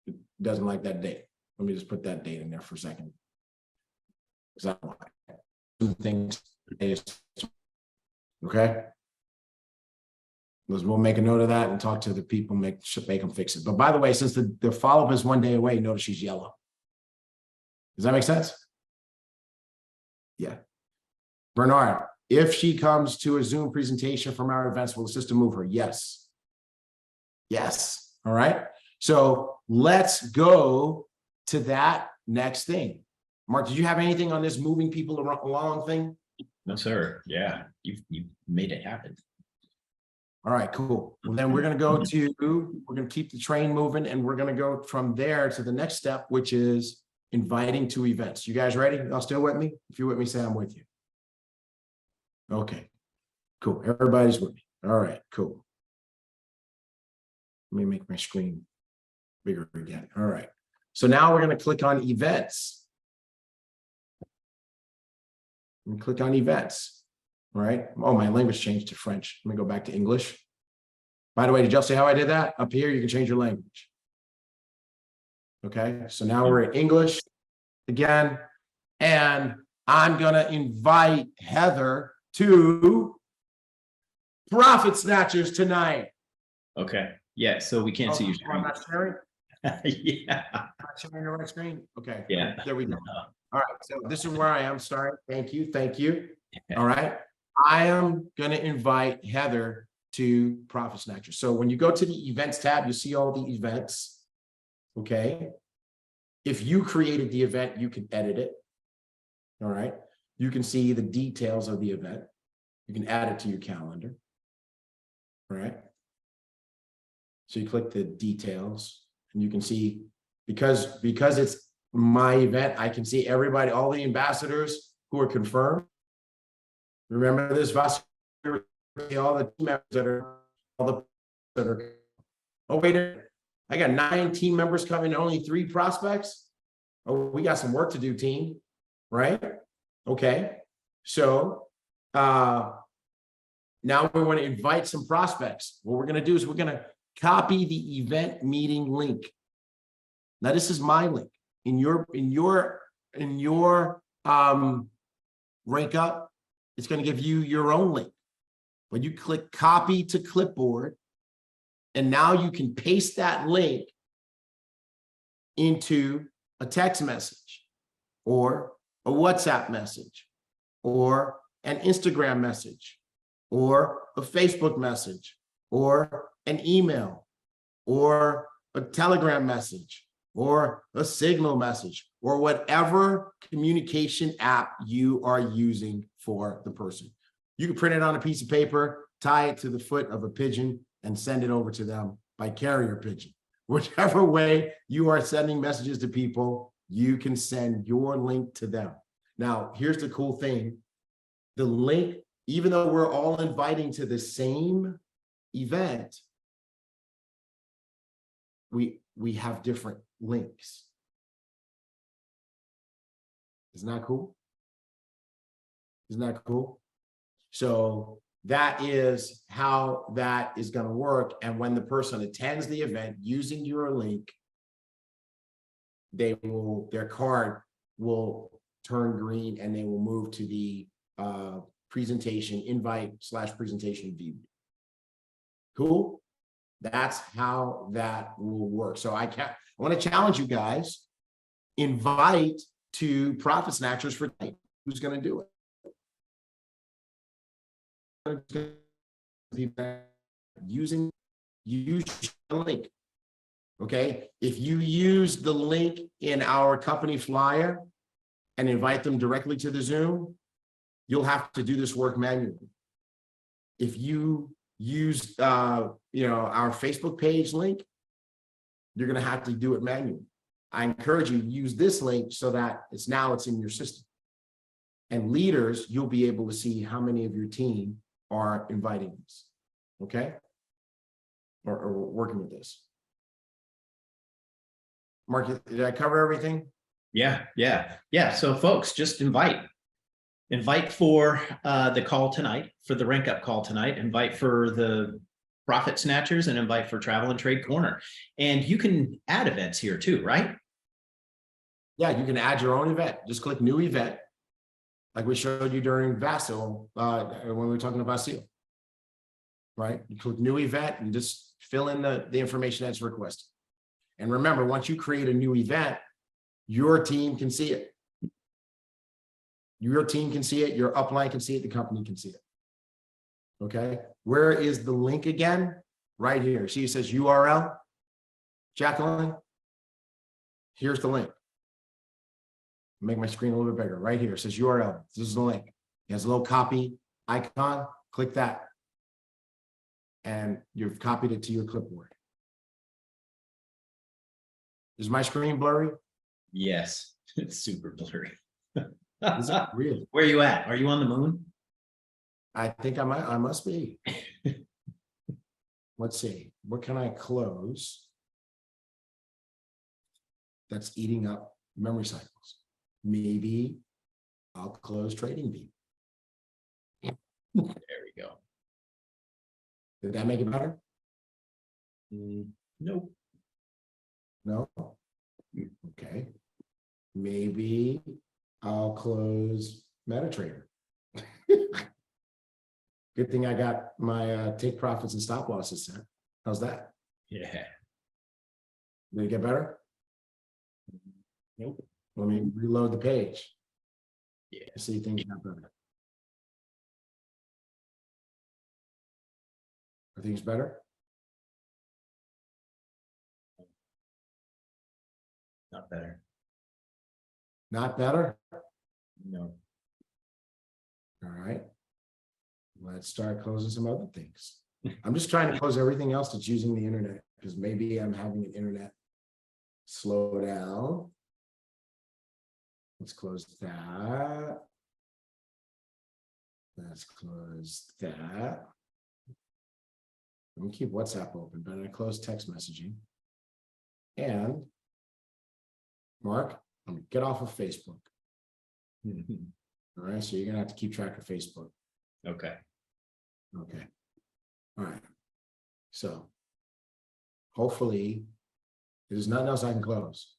it doesn't like that date. Let me just put that date in there for a second. Because I don't like some things. Okay. We'll make a note of that and talk to the people, make them fix it. But by the way, since the follow-up is 1 day away, notice she's yellow. Does that make sense? Yeah. Bernard, if she comes to a Zoom presentation from our events, will the system move her? Yes. Yes. All right. So let's go to that next thing. Mark, did you have anything on this moving people along thing? No, sir. Yeah, you've made it happen. All right, cool. Well, then we're going to keep the train moving, and we're going to go from there to the next step, which is inviting to events. You guys ready? Y'all still with me? If you're with me, say I'm with you. Okay, cool. Everybody's with me. All right, cool. Let me make my screen bigger again. All right. So now we're going to click on events. And click on events. All right. Oh, my language changed to French. Let me go back to English. By the way, did y'all see how I did that? Up here, you can change your language. Okay. So now we're in English again. And I'm going to invite Heather to Profit Snatchers tonight. Okay. Yeah. So we can't see your screen. I'm not sharing? Yeah. Not sharing the right screen? Okay. Yeah. There we go. All right, so this is where I am. Sorry. Thank you. Thank you. Yeah. All right. I am going to invite Heather to Profit Snatcher. So when you go to the events tab, you see all the events. Okay. If you created the event, you can edit it. All right. You can see the details of the event. You can add it to your calendar. All right. So you click the details and you can see because it's my event, I can see everybody, all the ambassadors who are confirmed. Remember this, all the team members that are, oh, wait a minute. I got 9 team members coming, only 3 prospects. Oh, we got some work to do, team, right? Okay. So now we want to invite some prospects. What we're going to do is we're going to copy the event meeting link. Now, this is my link. In your Rank Up, it's going to give you your own link. But you click copy to clipboard, and now you can paste that link into a text message or a WhatsApp message or an Instagram message or a Facebook message or an email or a Telegram message or a Signal message or whatever communication app you are using for the person. You can print it on a piece of paper, tie it to the foot of a pigeon, and send it over to them by carrier pigeon. Whichever way you are sending messages to people, you can send your link to them. Now, here's the cool thing. The link, even though we're all inviting to the same event, we have different links. Isn't that cool? Isn't that cool? So that is how that is going to work. And when the person attends the event using your link, their card will turn green and they will move to the presentation invite/presentation view. Cool. That's how that will work. So I want to challenge you guys, invite to Profit Snatchers for tonight. Who's going to do it? Use the link. Okay, if you use the link in our company flyer and invite them directly to the Zoom, you'll have to do this work manually. If you use our Facebook page link, you're going to have to do it manually. I encourage you to use this link so that it's in your system. And leaders, you'll be able to see how many of your team are inviting this, okay? Or working with this. Mark, did I cover everything? Yeah. So folks, just invite for the call tonight, for the Rank Up call tonight, invite for the Profit Snatchers, and invite for Travel and Trade Corner. And you can add events here too, right? Yeah, you can add your own event. Just click new event, like we showed you during Vassal when we were talking about SEAL. Right? You click new event and just fill in the information that's requested. And remember, once you create a new event, your team can see it. Your team can see it, your upline can see it, the company can see it. Okay, where is the link again? Right here. See, it says URL. Jacqueline, here's the link. Make my screen a little bit bigger. Right here, it says URL. This is the link. It has a little copy icon. Click that. And you've copied it to your clipboard. Is my screen blurry? Yes, it's super blurry. Is it really? Where are you at? Are you on the moon? I think I must be. Let's see. What can I close that's eating up memory cycles? Maybe I'll close Trading View. There we go. Did that make it better? Nope. No? Okay. Maybe I'll close MetaTrader. Good thing I got my take profits and stop losses set. How's that? Yeah. Did it get better? Nope. Let me reload the page. Yeah. See things got better. Are things better? Not better. Not better? No. All right. Let's start closing some other things. I'm just trying to close everything else that's using the internet because maybe I'm having an internet slow down. Let's close that. Let's close that. Let me keep WhatsApp open, but I close text messaging. And Mark, I'm gonna get off of Facebook. All right, so you're gonna have to keep track of Facebook. Okay. Okay. All right. So hopefully there's nothing else I can close.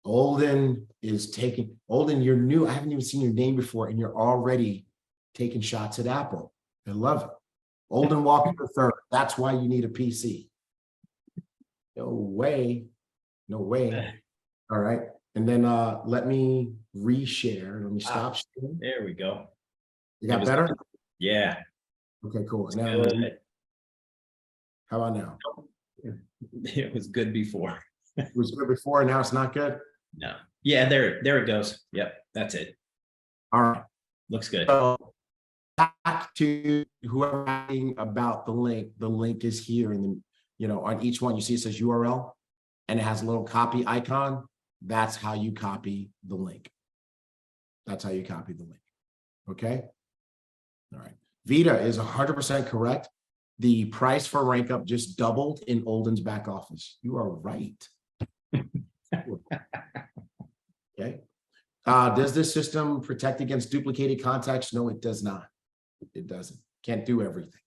Olden is taking, Olden, you're new. I haven't even seen your name before, and you're already taking shots at Apple. I love it. Olden Walker III. That's why you need a PC. No way. No way. All right. And then let me reshare. Let me stop sharing. There we go. You got better? Yeah. Okay, cool. It's Now, good. how about now? It was good before. It was good before, now it's not good? No. Yeah, there it goes. Yep, that's it. All right. Looks good. So back to whoever asking about the link is here in the, you know, on each one you see it says URL and it has a little copy icon. That's how you copy the link. That's how you copy the link. Okay. All right. Vita is 100% correct. The price for RankUp just doubled in Olden's back office. You are right. Okay. Does this system protect against duplicated contacts? No, it does not. It doesn't. Can't do everything.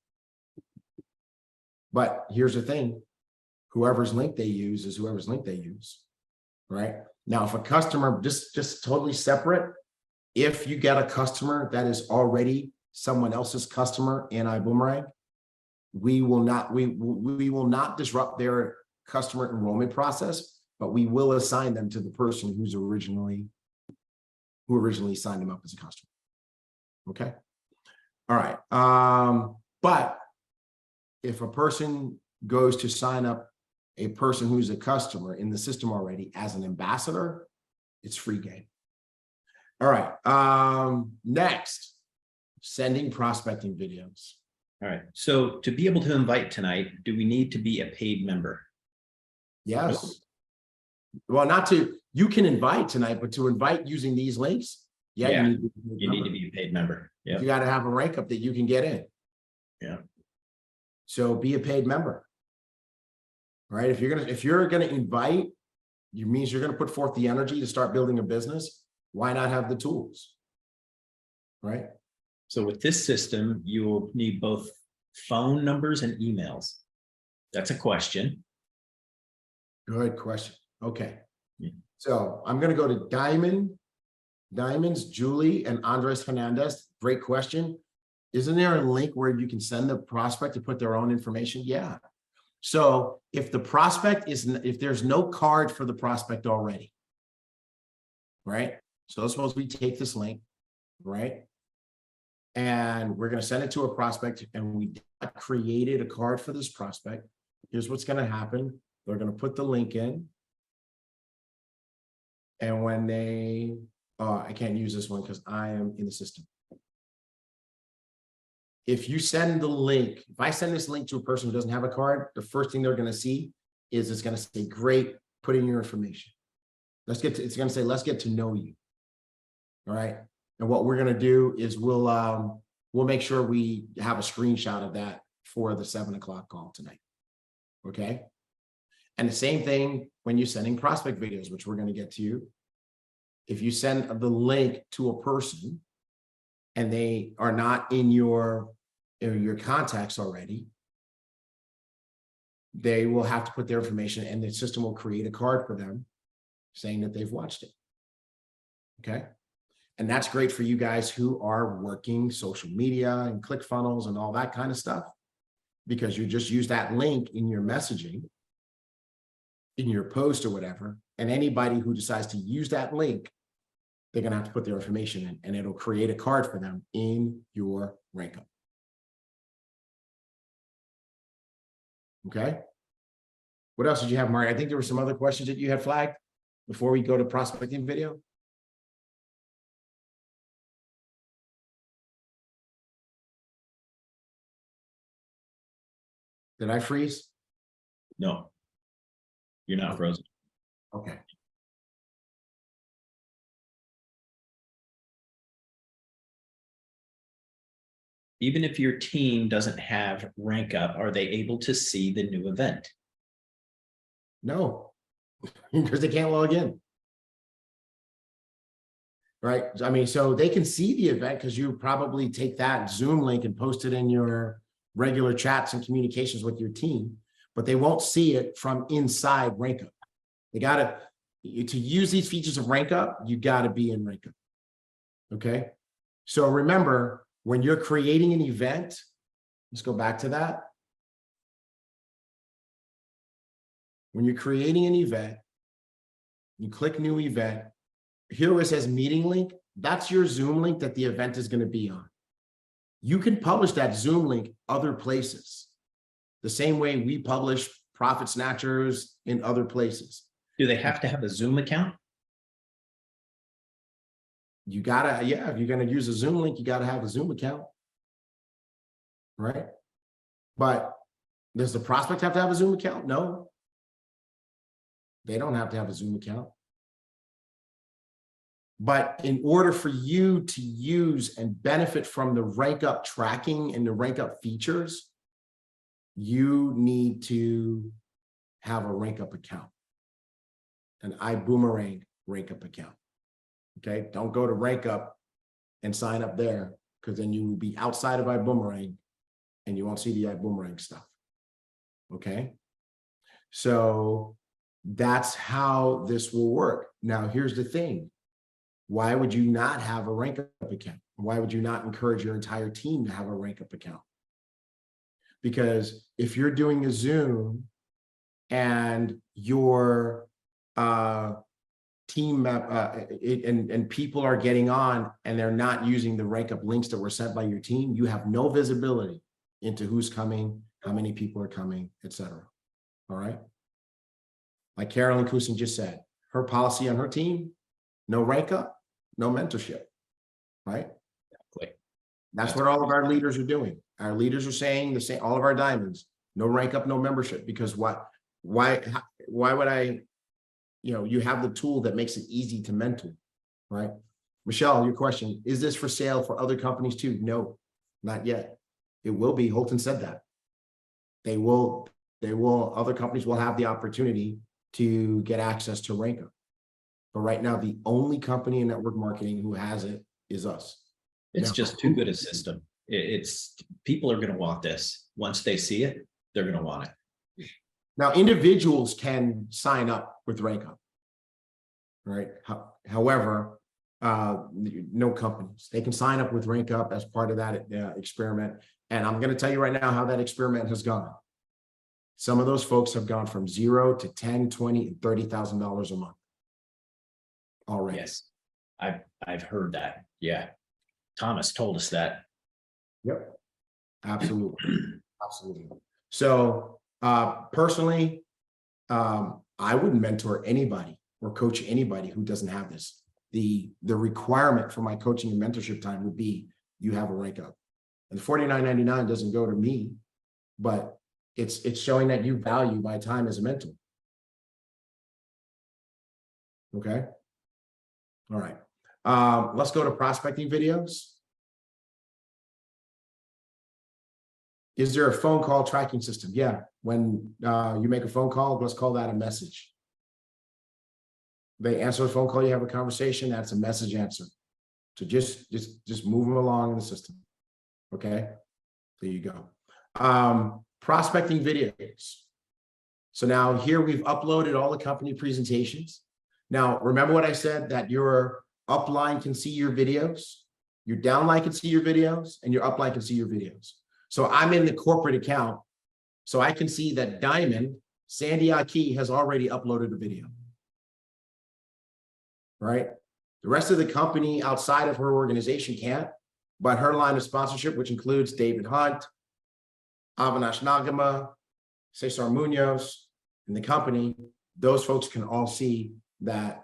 But here's the thing. Whoever's link they use is whoever's link they use. Right? Now, if a customer, just totally separate, if you get a customer that is already someone else's customer in Ibüümerang, we will not disrupt their customer enrollment process, but we will assign them to the person who originally signed them up as a customer. Okay. All right. But if a person goes to sign up a person who's a customer in the system already as an ambassador, it's free game. All right. Next, sending prospecting videos. All right. So to be able to invite tonight, do we need to be a paid member? Yes. Well, not to, you can invite tonight, but to invite using these links, Yeah, you need to be a paid member. Yeah. You got to have a rank up that you can get in. Yeah. So be a paid member. Right? If you're gonna invite, it means you're gonna put forth the energy to start building a business. Why not have the tools? Right? So with this system, you will need both phone numbers and emails. That's a question. Good question. Okay. Yeah. So I'm going to go to Diamonds, Julie, and Andres Hernandez. Great question. Isn't there a link where you can send the prospect to put their own information? Yeah. So if the prospect if there's no card for the prospect already, right? So suppose we take this link, right? And we're going to send it to a prospect and we created a card for this prospect. Here's what's going to happen. They're going to put the link in. And when they, I can't use this one because I am in the system. If you send the link, if I send this link to a person who doesn't have a card, the first thing they're going to see is it's going to say, great, put in your information. It's going to say, let's get to know you. All right. And what we're going to do is we'll make sure we have a screenshot of that for the 7 o'clock call tonight. Okay. And the same thing when you're sending prospect videos, which we're going to get to you. If you send the link to a person and they are not in your contacts already, they will have to put their information and the system will create a card for them saying that they've watched it. Okay. And that's great for you guys who are working social media and ClickFunnels and all that kind of stuff, because you just use that link in your messaging, in your post or whatever. And anybody who decides to use that link, they're going to have to put their information in and it'll create a card for them in your RankUp. Okay. What else did you have, Mark? I think there were some other questions that you had flagged before we go to prospecting video. Did I freeze? No, you're not frozen. Okay. Even if your team doesn't have RankUp, are they able to see the new event? No, because they can't log in. Right? I mean, so they can see the event because you probably take that Zoom link and post it in your regular chats and communications with your team, but they won't see it from inside RankUp. They gotta, to use these features of RankUp, you gotta be in RankUp. Okay. So remember, when you're creating an event, let's go back to that. When you're creating an event, you click new event. Here where it says meeting link, that's your Zoom link that the event is going to be on. You can publish that Zoom link other places, the same way we publish Profit Snatchers in other places. Do they have to have a Zoom account? You gotta, yeah, if you're going to use a Zoom link, you got to have a Zoom account, right? But does the prospect have to have a Zoom account? No, they don't have to have a Zoom account. But in order for you to use and benefit from the RankUp tracking and the RankUp features, you need to have a RankUp account, an Ibüümerang RankUp account. Okay, don't go to RankUp and sign up there, because then you will be outside of Ibüümerang and you won't see the Ibüümerang stuff. Okay, so that's how this will work. Now, here's the thing. Why would you not have a RankUp account? Why would you not encourage your entire team to have a RankUp account? Because if you're doing a Zoom and your team and people are getting on and they're not using the RankUp links that were sent by your team, you have no visibility into who's coming, how many people are coming, etc. All right. Like Carolyn Kusin just said, her policy on her team, no RankUp, no mentorship, right? Exactly. That's what all of our leaders are doing. Our leaders are saying the same, all of our diamonds, no RankUp, no membership, because why would I, you have the tool that makes it easy to mentor, right? Michelle, your question, is this for sale for other companies too? No, not yet. It will be. Holton said that. They will, other companies will have the opportunity to get access to RankUp. But right now, the only company in network marketing who has it is us. It's Now, just too good a system. It's people are going to want this. Once they see it, they're going to want it. Now, individuals can sign up with RankUp, right? However, no companies. They can sign up with RankUp as part of that experiment. And I'm going to tell you right now how that experiment has gone. Some of those folks have gone from $0 to $10, $20, and $30,000 a month already. Yes, I've heard that. Yeah, Thomas told us that. Yep, absolutely, absolutely. So personally, I wouldn't mentor anybody or coach anybody who doesn't have this. The requirement for my coaching and mentorship time would be you have a RankUp, and $49.99 doesn't go to me, but it's showing that you value my time as a mentor. Okay. All right. Let's go to prospecting videos. Is there a phone call tracking system? Yeah. When you make a phone call, let's call that a message. They answer the phone call, you have a conversation, that's a message answer. So just move them along in the system. Okay. There you go. Prospecting videos. So now here we've uploaded all the company presentations. Now, remember what I said, that your upline can see your videos, your downline can see your videos, and your upline can see your videos. So I'm in the corporate account, so I can see that Diamond, Sandy Aki, has already uploaded a video, right? The rest of the company outside of her organization can't, but her line of sponsorship, which includes David Hunt, Avinash Nagama, Cesar Munoz, and the company, those folks can all see that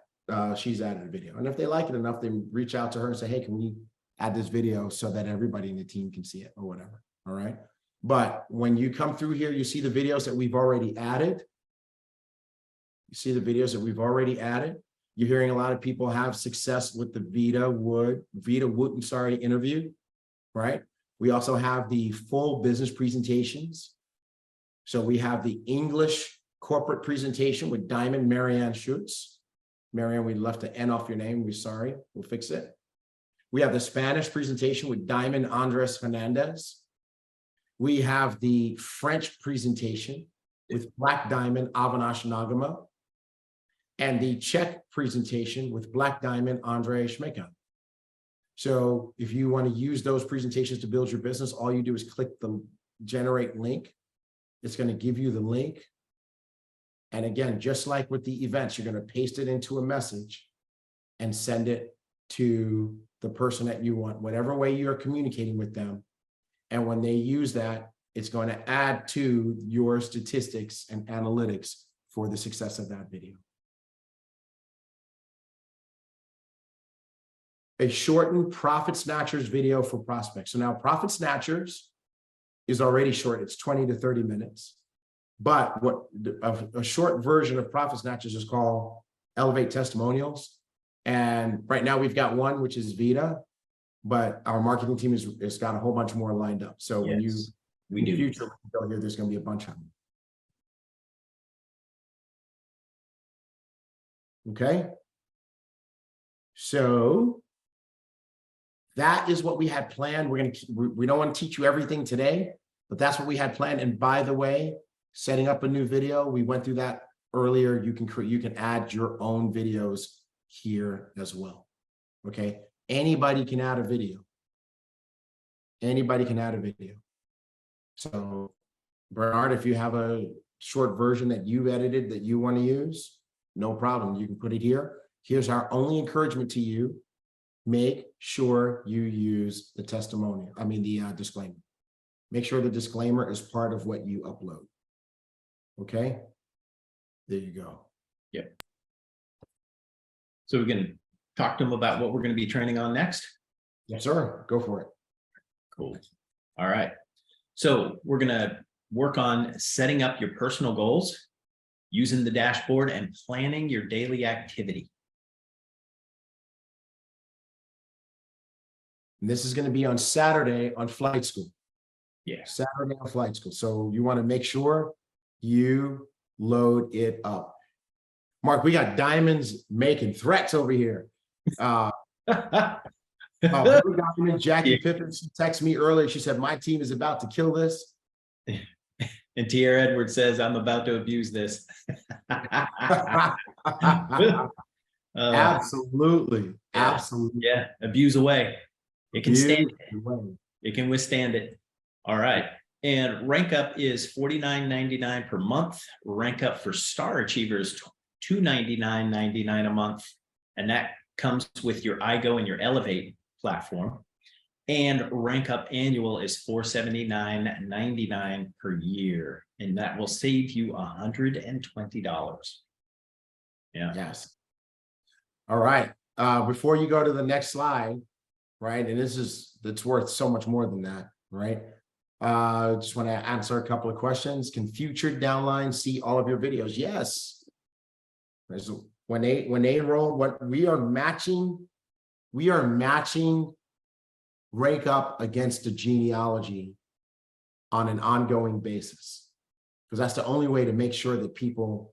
she's added a video. And if they like it enough, they reach out to her and say, hey, can we add this video so that everybody in the team can see it or whatever. All right. But when you come through here, you see the videos that we've already added. You see the videos that we've already added. You're hearing a lot of people have success with the Vita Wooten interview, right? We also have the full business presentations. So we have the English corporate presentation with Diamond Marianne Schutz. Marianne, we left the N off your name. We're sorry. We'll fix it. We have the Spanish presentation with Diamond Andres Hernandez. We have the French presentation with Black Diamond Avinash Nagama. And the Czech presentation with Black Diamond Andrei Shmekan. So if you want to use those presentations to build your business, all you do is click the generate link. It's going to give you the link. And again, just like with the events, you're going to paste it into a message and send it to the person that you want, whatever way you're communicating with them. And when they use that, it's going to add to your statistics and analytics for the success of that video. A shortened Profit Snatchers video for prospects. So now Profit Snatchers is already short. It's 20 to 30 minutes. But what a short version of Profit Snatchers is called Elevate Testimonials. And right now we've got one, which is Vita, but our marketing team has got a whole bunch more lined up. So when you, in the future, go here, there's going to be a bunch of them. Okay. So that is what we had planned. We don't want to teach you everything today, but that's what we had planned. And by the way, setting up a new video, we went through that earlier. You can add your own videos here as well. Okay. Anybody can add a video. Anybody can add a video. So Bernard, if you have a short version that you edited that you want to use, no problem. You can put it here. Here's our only encouragement to you. Make sure you use the testimonial. I mean, the disclaimer. Make sure the disclaimer is part of what you upload. Okay. There you go. Yep. So we can talk to them about what we're going to be training on next. Yes, sir. Go for it. Cool. All right. So we're going to work on setting up your personal goals, using the dashboard, and planning your daily activity. And this is going to be on Saturday on Flight School. Yeah. Saturday on Flight School. So you want to make sure you load it up. Mark, we got diamonds making threats over here. Diamond, Jackie Pippin, she texted me earlier. She said, my team is about to kill this. And T.R. Edwards says, I'm about to abuse this. Absolutely. Absolutely. Yeah. Abuse away. It can stand it. It can withstand it. All right. And RankUp is $49.99 per month. RankUp for Star Achievers, $299.99 a month. And that comes with your iGo and your Elevate platform. And RankUp Annual is $479.99 per year. And that will save you $120. Yeah. Yes. All right. Before you go to the next slide, right? And it's worth so much more than that, right? Just want to answer a couple of questions. Can future downlines see all of your videos? Yes. When they enroll, what we are matching RankUp against the genealogy on an ongoing basis, because that's the only way to make sure that people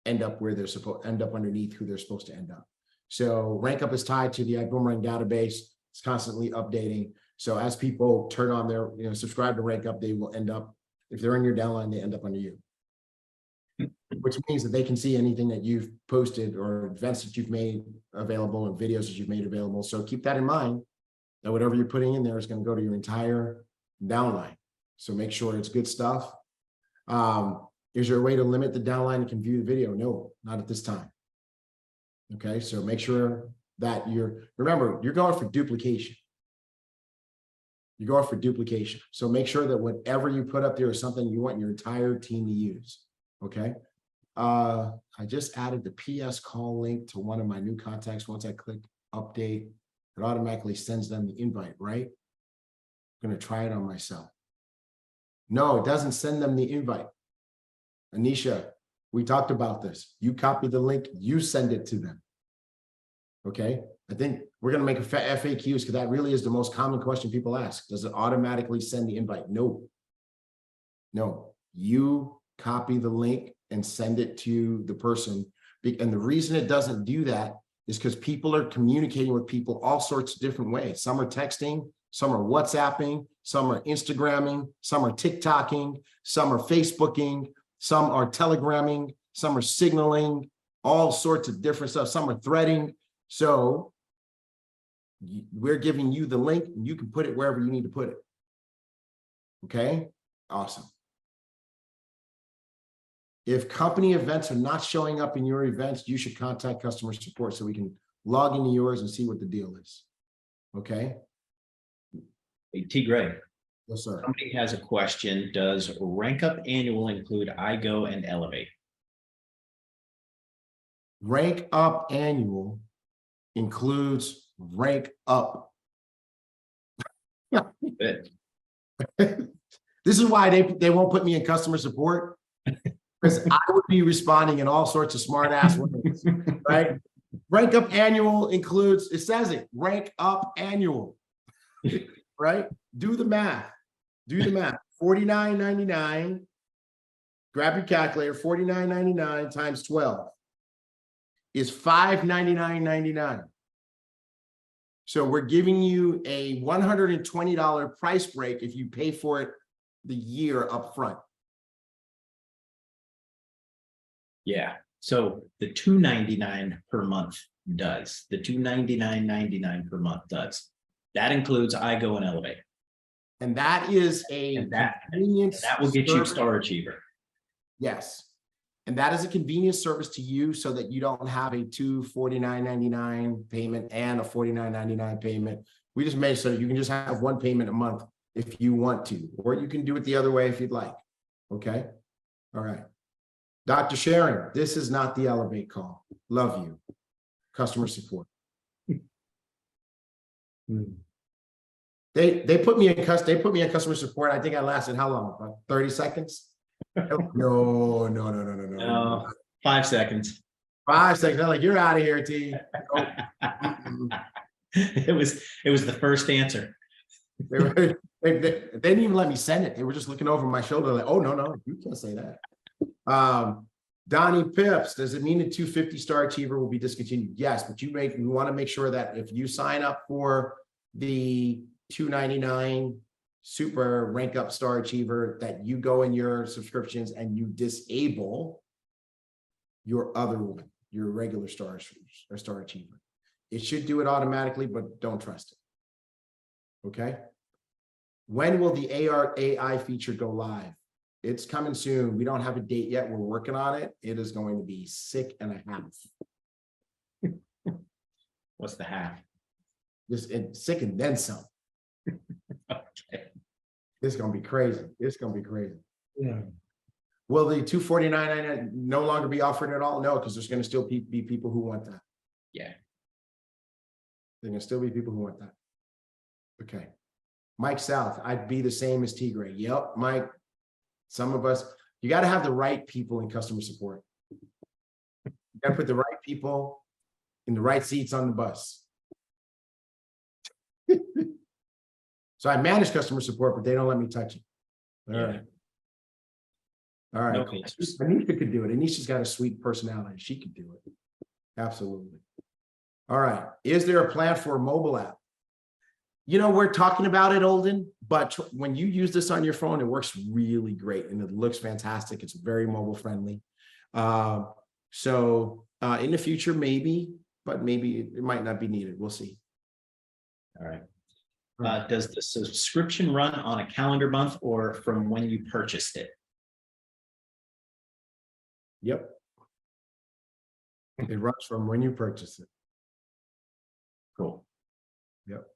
end up where they're supposed to end up, underneath who they're supposed to end up. So RankUp is tied to the Ibüümerang database. It's constantly updating. So as people turn on their, subscribe to RankUp, they will end up, if they're in your downline, they end up under you. Which means that they can see anything that you've posted or events that you've made available and videos that you've made available. So keep that in mind, that whatever you're putting in there is going to go to your entire downline. So make sure it's good stuff. Is there a way to limit the downline that can view the video? No, not at this time. Okay, so make sure that remember, you're going for duplication. You're going for duplication. So make sure that whatever you put up there is something you want your entire team to use. Okay. I just added the PS call link to one of my new contacts. Once I click update, it automatically sends them the invite, right? I'm going to try it on myself. No, it doesn't send them the invite. Anisha, we talked about this. You copy the link, you send it to them. Okay. I think We're going to make a FAQs because that really is the most common question people ask. Does it automatically send the invite? No. No. You copy the link and send it to the person. And the reason it doesn't do that is because people are communicating with people all sorts of different ways. Some are texting, some are WhatsApping, some are Instagramming, some are TikToking, some are Facebooking, some are Telegramming, some are signaling, all sorts of different stuff. Some are threading. So we're giving you the link and you can put it wherever you need to put it. Okay, awesome. If company events are not showing up in your events, you should contact customer support so we can log into yours and see what the deal is. Okay. Hey, TGray. Yes, sir. Somebody has a question. Does RankUp Annual include iGo and Elevate? RankUp Annual includes RankUp. Good. This is why they won't put me in customer support, because I would be responding in all sorts of smart ass ways, right? RankUp Annual includes, it says it, RankUp Annual, right? Do the math. Do the math. $49.99. Grab your calculator. $49.99 times 12 is $599.99. So we're giving you a $120 price break if you pay for it the year up front. Yeah. So the $299 per month does. The $299.99 per month does. That includes iGo and Elevate. And that is a And that convenience. will get you service. Star Achiever. Yes. And that is a convenience service to you so that you don't have a $249.99 payment and a $49.99 payment. We just made it so you can just have one payment a month if you want to, or you can do it the other way if you'd like. Okay. All right. Dr. Sharon, this is not the Elevate call. Love you. Customer support. They put me in customer support. I think I lasted how long? About 30 seconds? No. 5 seconds. 5 seconds. I'm like, you're out of here, T. It was the first answer. They didn't even let me send it. They were just looking over my shoulder like, oh, no, you can't say that. Donnie Pips, does it mean the 250 Star Achiever will be discontinued? Yes, but you want to make sure that if you sign up for the $299 Super RankUp Star Achiever, that you go in your subscriptions and you disable your other one, your regular Star Achiever. It should do it automatically, but don't trust it. Okay. When will the AI feature go live? It's coming soon. We don't have a date yet. We're working on it. It is going to be sick and a half. What's the half? Sick and then some. Okay. It's going to be crazy. It's going to be crazy. Yeah. Will the $249.99 no longer be offered at all? No, because there's going to still be people who want that. Yeah. There's going to still be people who want that. Okay. Mike South, I'd be the same as TGray. Yep, Mike. Some of us, you got to have the right people in customer support. You got to put the right people in the right seats on the bus. So I manage customer support, but they don't let me touch it. All right. All right. No Cool. answers. Anisha could do it. Anisha's got a sweet personality. She could do it. Absolutely. All right. Is there a plan for a mobile app? You know, we're talking about it, Olden, but when you use this on your phone, it works really great and it looks fantastic. It's very mobile friendly. So in the future, maybe, but maybe it might not be needed. We'll see. All right. Does the subscription run on a calendar month or from when you purchased it? Yep. It runs from when you purchase it. Cool. Yep.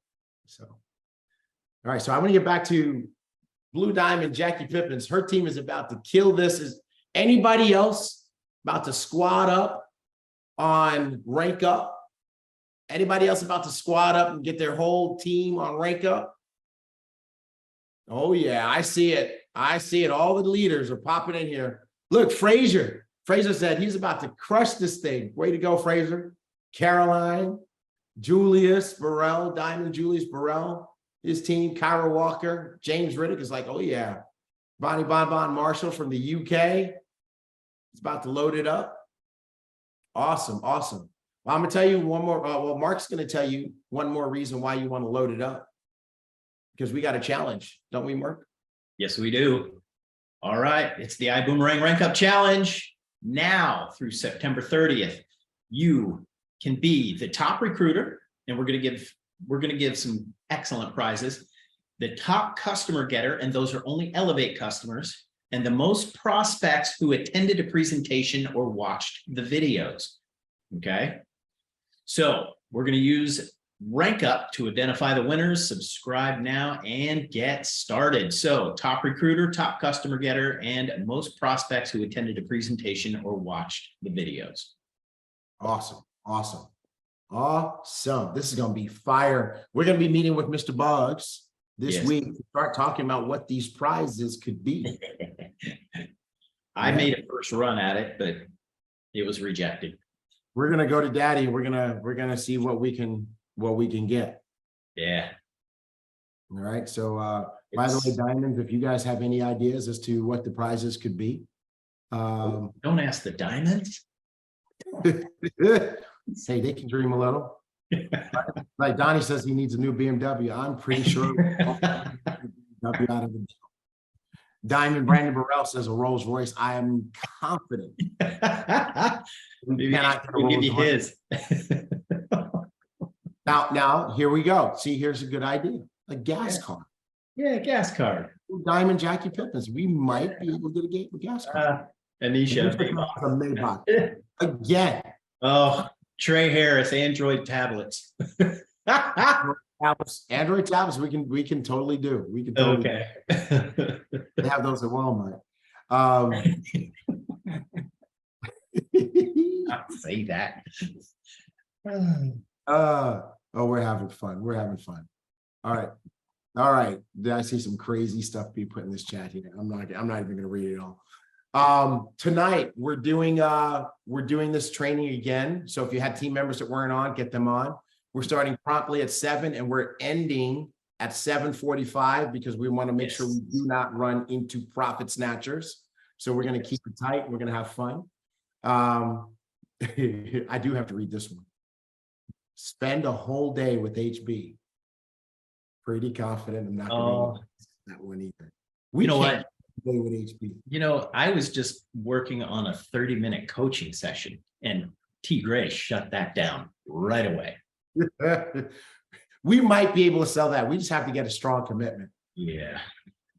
So, all right. So I want to get back to Blue Diamond, Jackie Pippins. Her team is about to kill this. Is anybody else about to squad up on RankUp? Anybody else about to squad up and get their whole team on RankUp? Oh yeah, I see it. I see it. All the leaders are popping in here. Look, Fraser. Fraser said he's about to crush this thing. Way to go, Fraser. Caroline, Julius Burrell, Diamond Julius Burrell, his team, Kyra Walker, James Riddick is like, oh yeah. Bonnie Bonbon Marshall from the UK. It's about to load it up. Awesome, awesome. Well, I'm gonna tell you one more. Well, Mark's gonna tell you one more reason why you want to load it up. Because we got a challenge, don't we, Mark? Yes, we do. All right, it's the Ibüümerang Rank Up Challenge. Now through September 30th, you can be the top recruiter, and we're gonna give some excellent prizes. The top customer getter, and those are only Elevate customers, and the most prospects who attended a presentation or watched the videos. Okay, so we're going to use Rank Up to identify the winners. Subscribe now and get started. So top recruiter, top customer getter, and most prospects who attended a presentation or watched the videos. Awesome, awesome, awesome. This is going to be fire. We're going to be meeting with Mr. Buggs this week to start talking about what these prizes could be. I made a first run at it, but it was rejected. We're gonna go to Daddy. We're gonna see what we can get. Yeah. All right. So by the way, Diamonds, if you guys have any ideas as to what the prizes could be, don't ask the Diamonds. Hey, they can dream a little. Like Donnie says, he needs a new BMW. I'm pretty sure. Diamond Brandon Burrell says a Rolls Royce. I am confident. Maybe we'll give you his. Now, here we go. See, here's a good idea. A gas card. Yeah, gas card. Diamond Jackie Pippins. We might be able to get a gas card. Anisha. Maybach. Again. Oh, Trey Harris, Android tablets. Android tablets, we can totally do. We can totally They have those at Walmart. I'll say that. Oh, we're having fun. We're having fun. All right. All right. Did I see some crazy stuff be put in this chat here? I'm not even gonna read it all. Tonight we're doing this training again. So if you had team members that weren't on, get them on. We're starting promptly at 7 and we're ending at 7:45 because we want to make sure we do not run into profit snatchers. So we're going to keep it tight. We're going to have fun. I do have to read this one. Spend a whole day with HB. Pretty confident I'm not going to that one either. You know what? Day with HB. You know, I was just working on a 30-minute coaching session and TGray shut that down right away. We might be able to sell that. We just have to get a strong commitment. Yeah.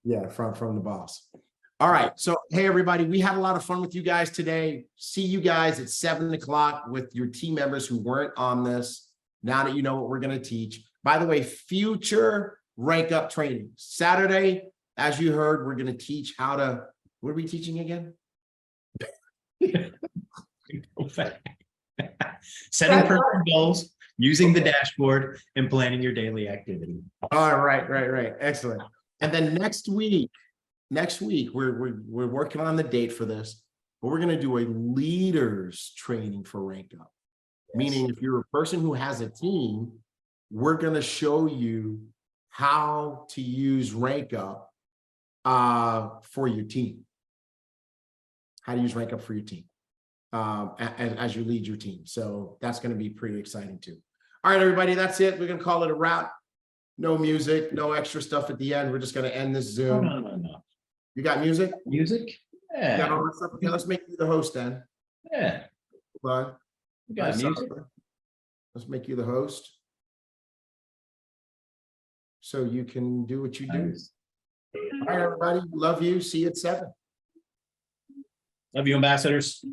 Yeah, from the boss. All right. So, hey, everybody, we had a lot of fun with you guys today. See you guys at 7 o'clock with your team members who weren't on this. Now that you know what we're going to teach. By the way, future Rank Up training. Saturday, as you heard, we're going to teach how to, what are we teaching again? Setting personal goals, using the dashboard, and planning your daily activity. All right, right. Excellent. And then next week, we're working on the date for this, but we're going to do a leaders training for Rank Up. Meaning if you're a person who has a team, we're going to show you how to use Rank Up for your team. How to use Rank Up for your team as you lead your team. So that's going to be pretty exciting too. All right, everybody, that's it. We're going to call it a wrap. No music, no extra stuff at the end. We're just going to end this Zoom. No. You got music? Music? Yeah. Yeah. Okay, let's make you the host then. Yeah. Hold on. We got music. Let's make you the host. So you can do what you do. Nice. All right, everybody. Love you. See you at 7. Love you, ambassadors.